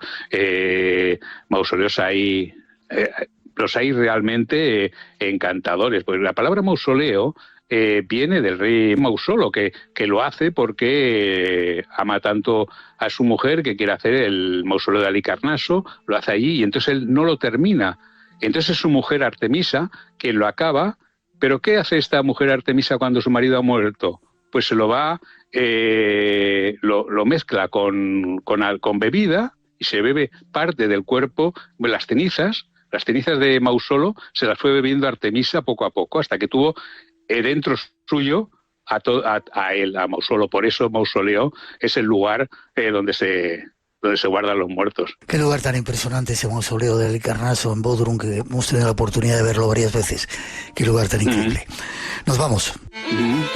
mausoleos ahí, los hay realmente encantadores. Pues la palabra mausoleo viene del rey Mausolo, que lo hace porque ama tanto a su mujer que quiere hacer el mausoleo de Halicarnaso, lo hace allí y entonces él no lo termina. Entonces es su mujer Artemisa quien lo acaba. ¿Pero qué hace esta mujer Artemisa cuando su marido ha muerto? Pues se lo va, lo mezcla con bebida y se bebe parte del cuerpo, las cenizas de Mausolo se las fue bebiendo Artemisa poco a poco, hasta que tuvo dentro suyo a él, a Mausolo. Por eso Mausoleo es el lugar donde se guardan los muertos. Qué lugar tan impresionante ese mausoleo de Halicarnaso en Bodrum, que hemos tenido la oportunidad de verlo varias veces. Qué lugar tan increíble. Nos vamos.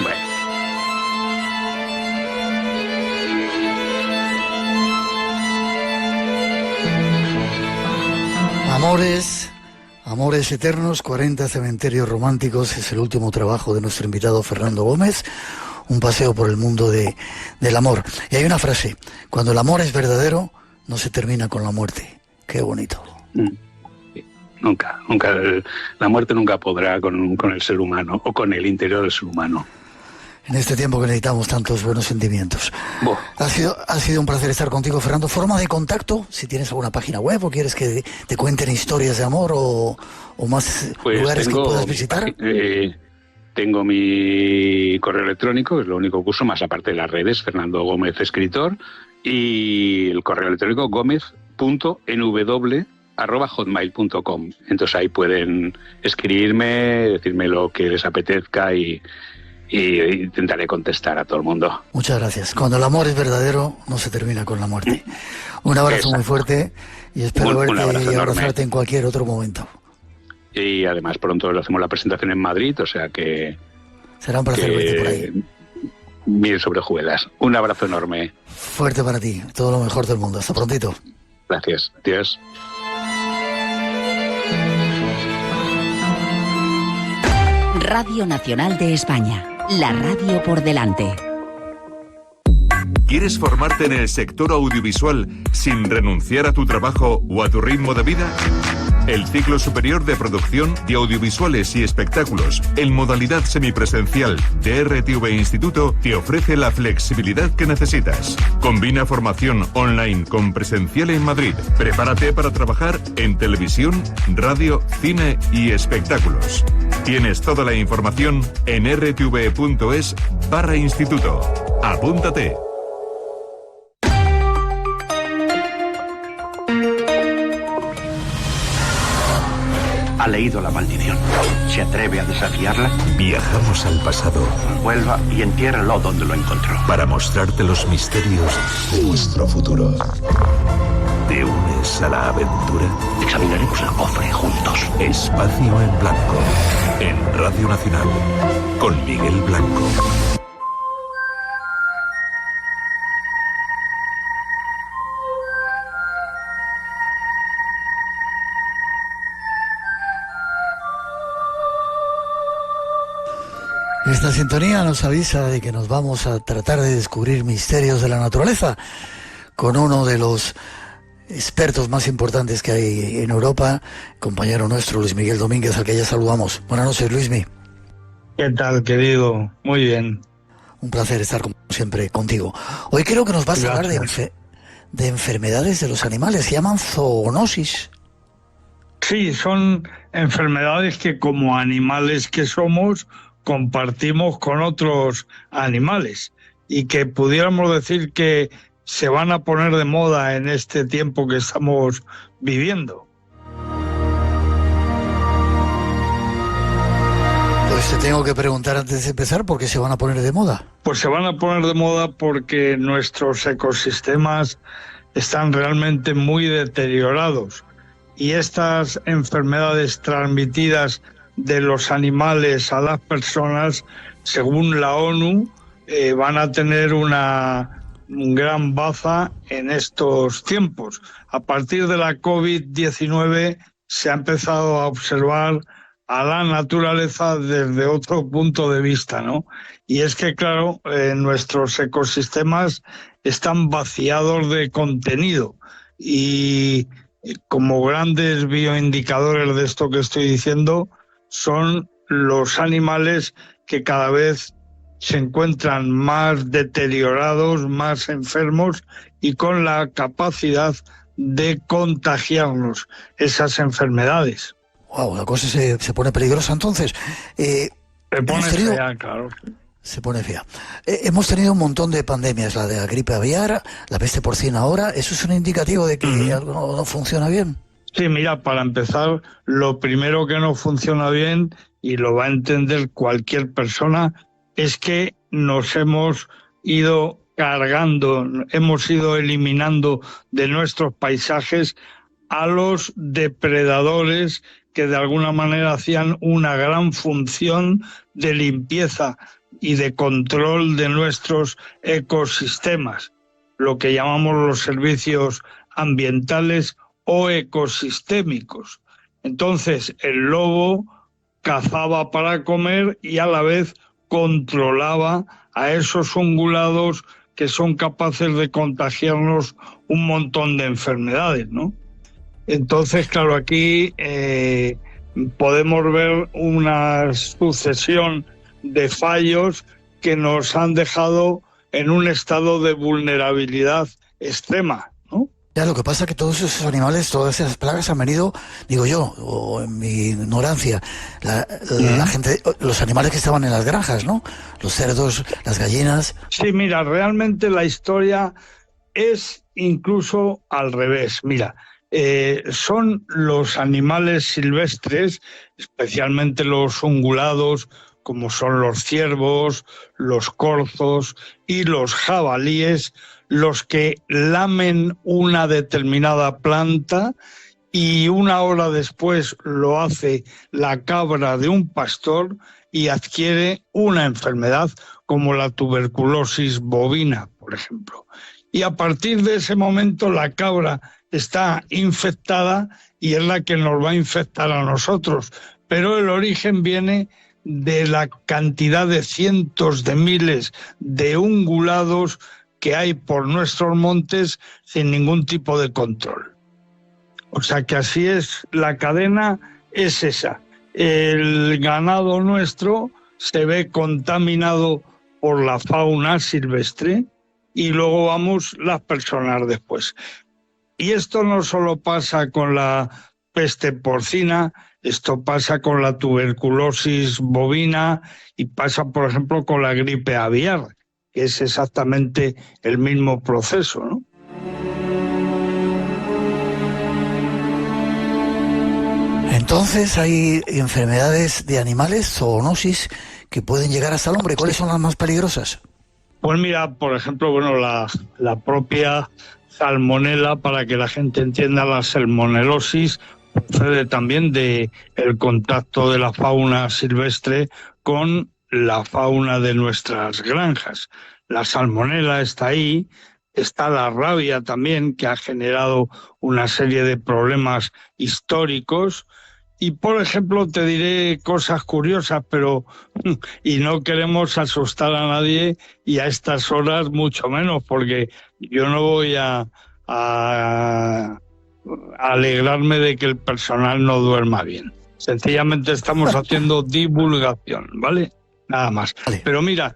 Bueno. Amores eternos, 40 cementerios románticos, es el último trabajo de nuestro invitado Fernando Gómez. Un paseo por el mundo del amor. Y hay una frase: cuando el amor es verdadero, no se termina con la muerte. Qué bonito. Nunca. La muerte nunca podrá con el ser humano o con el interior del ser humano. En este tiempo que necesitamos tantos buenos sentimientos. Ha sido un placer estar contigo, Fernando. ¿Forma de contacto? Si tienes alguna página web o quieres que te cuenten historias de amor o más lugares que puedas visitar. Tengo mi correo electrónico, es lo único que uso, más aparte de las redes, Fernando Gómez Escritor, y el correo electrónico gomez.nw@hotmail.com. Entonces ahí pueden escribirme, decirme lo que les apetezca y intentaré contestar a todo el mundo. Muchas gracias. Cuando el amor es verdadero, no se termina con la muerte. Un abrazo muy fuerte y espero verte y abrazarte en cualquier otro momento. Y además pronto hacemos la presentación en Madrid, o sea que... Será un placer verte por ahí. Miel sobre hojuelas. Un abrazo enorme. Fuerte para ti. Todo lo mejor del mundo. Hasta prontito. Gracias. Adiós. Radio Nacional de España. La radio por delante. ¿Quieres formarte en el sector audiovisual sin renunciar a tu trabajo o a tu ritmo de vida? El ciclo superior de producción de audiovisuales y espectáculos en modalidad semipresencial de RTV Instituto te ofrece la flexibilidad que necesitas. Combina formación online con presencial en Madrid. Prepárate para trabajar en televisión, radio, cine y espectáculos. Tienes toda la información en rtv.es/instituto. Apúntate. Ha leído la maldición. ¿Se atreve a desafiarla? Viajamos al pasado. Vuelva y entiérralo donde lo encontró. Para mostrarte los misterios de nuestro futuro. ¿Te unes a la aventura? Examinaremos el cofre juntos. Espacio en Blanco. En Radio Nacional. Con Miguel Blanco. Esta sintonía nos avisa de que nos vamos a tratar de descubrir misterios de la naturaleza con uno de los expertos más importantes que hay en Europa, compañero nuestro Luis Miguel Domínguez, al que ya saludamos. Buenas noches, Luismi. ¿Qué tal, querido? Muy bien. Un placer estar como siempre contigo. Hoy creo que nos vas a hablar de enfermedades de los animales, se llaman zoonosis. Sí, son enfermedades que como animales que somos compartimos con otros animales y que pudiéramos decir que se van a poner de moda en este tiempo que estamos viviendo. Pues te tengo que preguntar antes de empezar, ¿por qué se van a poner de moda? Pues se van a poner de moda porque nuestros ecosistemas están realmente muy deteriorados y estas enfermedades transmitidas de los animales a las personas, según la ONU, van a tener una gran baza en estos tiempos. A partir de la COVID-19 se ha empezado a observar a la naturaleza desde otro punto de vista, ¿no? Y es que, claro, nuestros ecosistemas están vaciados de contenido y como grandes bioindicadores de esto que estoy diciendo son los animales que cada vez se encuentran más deteriorados, más enfermos y con la capacidad de contagiarnos esas enfermedades. Wow, la cosa se pone peligrosa entonces. Se pone fea, claro. Se pone fea. Hemos tenido un montón de pandemias, la de la gripe aviar, la peste porcina ahora. ¿Eso es un indicativo de que algo no funciona bien? Sí, mira, para empezar, lo primero que no funciona bien, y lo va a entender cualquier persona, es que nos hemos ido cargando, hemos ido eliminando de nuestros paisajes a los depredadores que de alguna manera hacían una gran función de limpieza y de control de nuestros ecosistemas, lo que llamamos los servicios ambientales o ecosistémicos. Entonces, el lobo cazaba para comer y a la vez controlaba a esos ungulados que son capaces de contagiarnos un montón de enfermedades, ¿no? Entonces, claro, aquí podemos ver una sucesión de fallos que nos han dejado en un estado de vulnerabilidad extrema, ¿no? Ya, lo que pasa es que todos esos animales, todas esas plagas han venido, digo yo, o en mi ignorancia, la gente, los animales que estaban en las granjas, ¿no? Los cerdos, las gallinas. Sí, mira, realmente la historia es incluso al revés. Mira, son los animales silvestres, especialmente los ungulados, como son los ciervos, los corzos y los jabalíes, los que lamen una determinada planta y una hora después lo hace la cabra de un pastor y adquiere una enfermedad como la tuberculosis bovina, por ejemplo. Y a partir de ese momento la cabra está infectada y es la que nos va a infectar a nosotros. Pero el origen viene de la cantidad de cientos de miles de ungulados que hay por nuestros montes sin ningún tipo de control. O sea que así es, la cadena es esa. El ganado nuestro se ve contaminado por la fauna silvestre y luego vamos las personas después. Y esto no solo pasa con la peste porcina, esto pasa con la tuberculosis bovina y pasa, por ejemplo, con la gripe aviar, que es exactamente el mismo proceso, ¿no? Entonces hay enfermedades de animales, zoonosis, que pueden llegar hasta el hombre. ¿Cuáles son las más peligrosas? Pues mira, por ejemplo, bueno, la propia salmonela, para que la gente entienda, la salmonelosis procede también de el contacto de la fauna silvestre con la fauna de nuestras granjas. La salmonela está ahí, está la rabia también, que ha generado una serie de problemas históricos. Y, por ejemplo, te diré cosas curiosas, pero y no queremos asustar a nadie, y a estas horas mucho menos, porque yo no voy a alegrarme de que el personal no duerma bien. Sencillamente estamos haciendo divulgación, ¿vale? Nada más. Vale. Pero mira,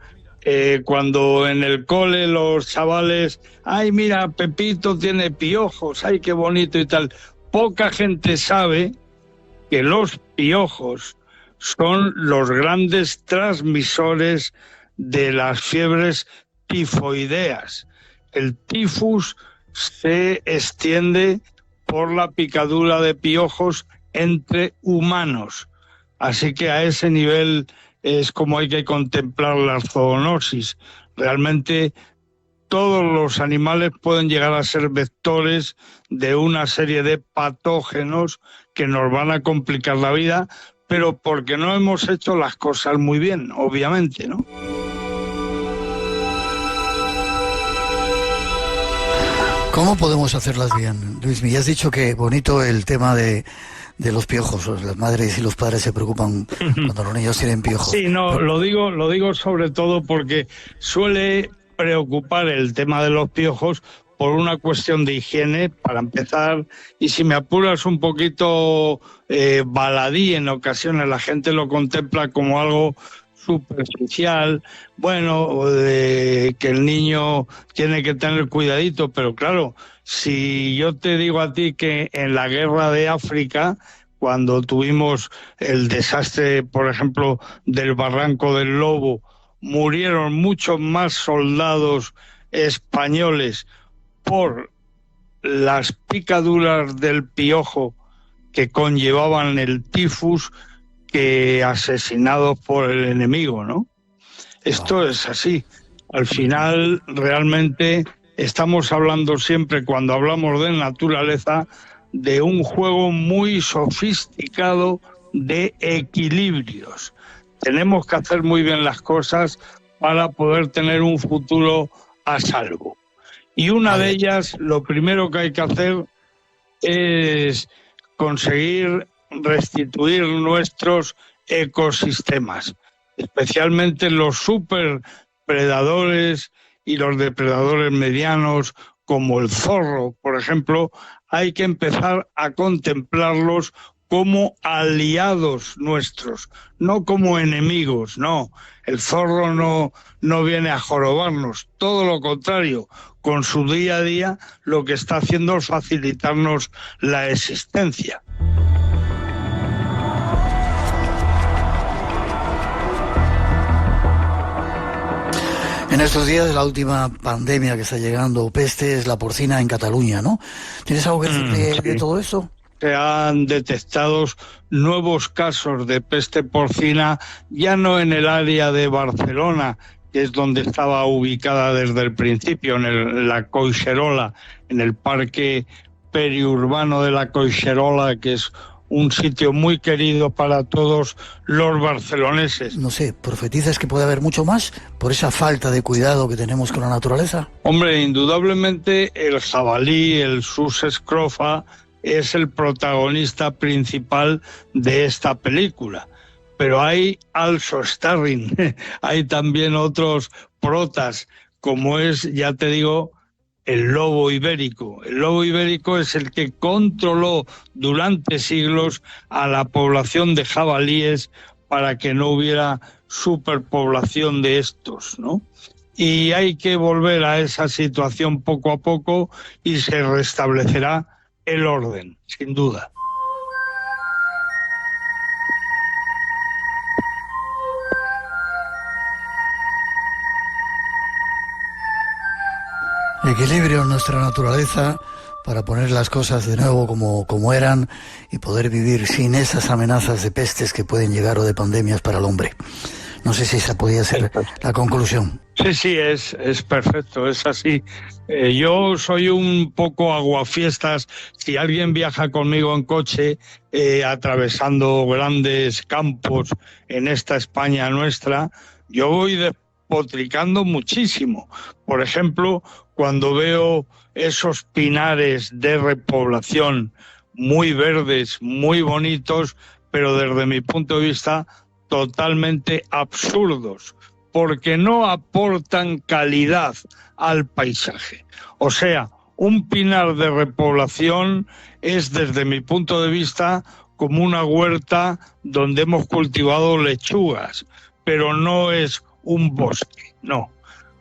cuando en el cole los chavales, ay, mira, Pepito tiene piojos, ay, qué bonito y tal, poca gente sabe que los piojos son los grandes transmisores de las fiebres tifoideas. El tifus se extiende por la picadura de piojos entre humanos. Así que a ese nivel es como hay que contemplar la zoonosis. Realmente todos los animales pueden llegar a ser vectores de una serie de patógenos que nos van a complicar la vida, pero porque no hemos hecho las cosas muy bien, obviamente, ¿no? ¿Cómo podemos hacerlas bien? Luis, me has dicho que bonito el tema de los piojos. Las madres y los padres se preocupan cuando los niños tienen piojos. Sí, no, lo digo sobre todo porque suele preocupar el tema de los piojos por una cuestión de higiene, para empezar, y si me apuras un poquito baladí, en ocasiones la gente lo contempla como algo superficial, bueno, de que el niño tiene que tener cuidadito, pero claro, si yo te digo a ti que en la guerra de África, cuando tuvimos el desastre, por ejemplo, del Barranco del Lobo, murieron muchos más soldados españoles por las picaduras del piojo que conllevaban el tifus que asesinados por el enemigo, ¿no? Esto es así. Al final, realmente, estamos hablando siempre, cuando hablamos de naturaleza, de un juego muy sofisticado de equilibrios. Tenemos que hacer muy bien las cosas para poder tener un futuro a salvo. Y una de ellas, lo primero que hay que hacer es conseguir restituir nuestros ecosistemas, especialmente los superpredadores y los depredadores medianos, como el zorro, por ejemplo. Hay que empezar a contemplarlos como aliados nuestros, no como enemigos, no. El zorro no viene a jorobarnos, todo lo contrario, con su día a día lo que está haciendo es facilitarnos la existencia. En estos días la última pandemia que está llegando, peste, es la porcina en Cataluña, ¿no? ¿Tienes algo que decir de todo esto? Se han detectado nuevos casos de peste porcina, ya no en el área de Barcelona, que es donde estaba ubicada desde el principio, en la Collserola, en el parque periurbano de la Collserola, que es un sitio muy querido para todos los barceloneses. No sé, ¿profetizas que puede haber mucho más por esa falta de cuidado que tenemos con la naturaleza? Hombre, indudablemente el jabalí, el sus escrofa, es el protagonista principal de esta película. Pero hay also starring, hay también otros protas, como es, ya te digo, el lobo ibérico. El lobo ibérico es el que controló durante siglos a la población de jabalíes para que no hubiera superpoblación de estos, ¿no? Y hay que volver a esa situación poco a poco y se restablecerá el orden, sin duda. Equilibrio en nuestra naturaleza para poner las cosas de nuevo como eran y poder vivir sin esas amenazas de pestes que pueden llegar o de pandemias para el hombre. No sé si esa podría ser la conclusión. Sí, es perfecto, es así. Yo soy un poco aguafiestas. Si alguien viaja conmigo en coche, atravesando grandes campos en esta España nuestra, yo voy despotricando muchísimo. Por ejemplo, cuando veo esos pinares de repoblación muy verdes, muy bonitos, pero desde mi punto de vista totalmente absurdos, porque no aportan calidad al paisaje. O sea, un pinar de repoblación es, desde mi punto de vista, como una huerta donde hemos cultivado lechugas, pero no es un bosque, no.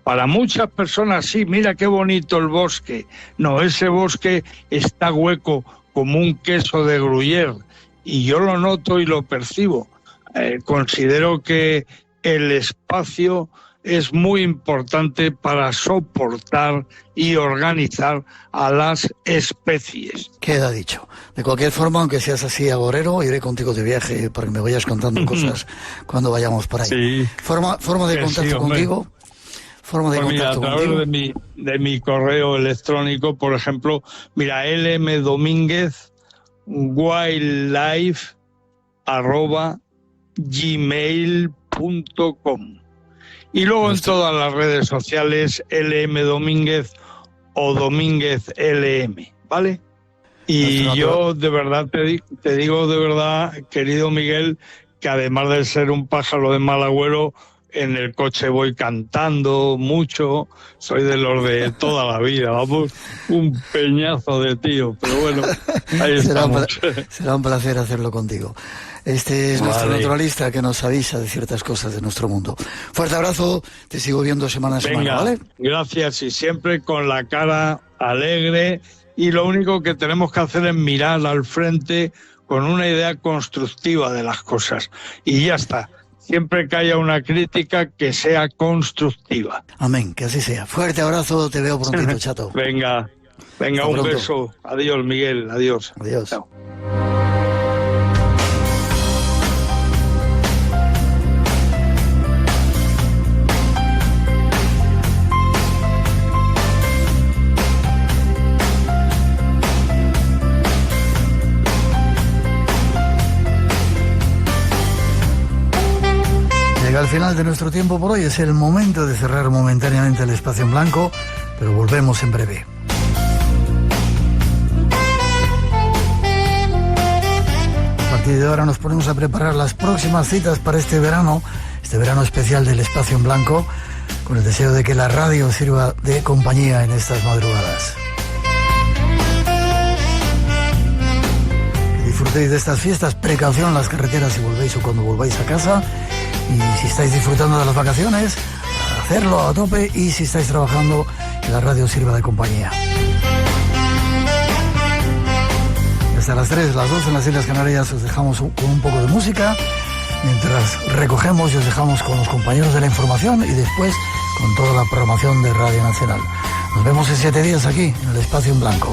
Para muchas personas sí, mira qué bonito el bosque. No, ese bosque está hueco como un queso de Gruyère, y yo lo noto y lo percibo. Considero que el espacio es muy importante para soportar y organizar a las especies. Queda dicho. De cualquier forma, aunque seas así agorero, iré contigo de viaje para que me vayas contando cosas cuando vayamos por ahí. Sí. Forma de contacto contigo. Forma de contacto a través contigo. de mi correo electrónico, por ejemplo, mira, lmdomínguez@gmail.com. Y luego en todas las redes sociales, LM Domínguez o Domínguez LM, ¿vale? Y yo de verdad te digo de verdad, querido Miguel, que además de ser un pájaro de mal agüero, en el coche voy cantando mucho, soy de los de toda la vida, vamos, un peñazo de tío, pero bueno, ahí estamos. Será un placer hacerlo contigo. Este es nuestro naturalista que nos avisa de ciertas cosas de nuestro mundo. Fuerte abrazo, te sigo viendo semana a semana, ¿vale? Gracias, y siempre con la cara alegre, y lo único que tenemos que hacer es mirar al frente con una idea constructiva de las cosas, y ya está. Siempre que haya una crítica, que sea constructiva. Amén, que así sea. Fuerte abrazo, te veo prontito, chato. Venga, un beso. Adiós, Miguel, adiós. Adiós. Chao. Llega al final de nuestro tiempo por hoy, es el momento de cerrar momentáneamente el espacio en blanco, pero volvemos en breve. A partir de ahora nos ponemos a preparar las próximas citas para este verano especial del espacio en blanco, con el deseo de que la radio sirva de compañía en estas madrugadas. Que disfrutéis de estas fiestas, precaución en las carreteras si volvéis o cuando volváis a casa. Y si estáis disfrutando de las vacaciones, hacerlo a tope, y si estáis trabajando, que la radio sirva de compañía. Hasta las 3, las 2 en las Islas Canarias os dejamos con un poco de música, mientras recogemos y os dejamos con los compañeros de la información y después con toda la programación de Radio Nacional. Nos vemos en 7 días aquí, en el espacio en blanco.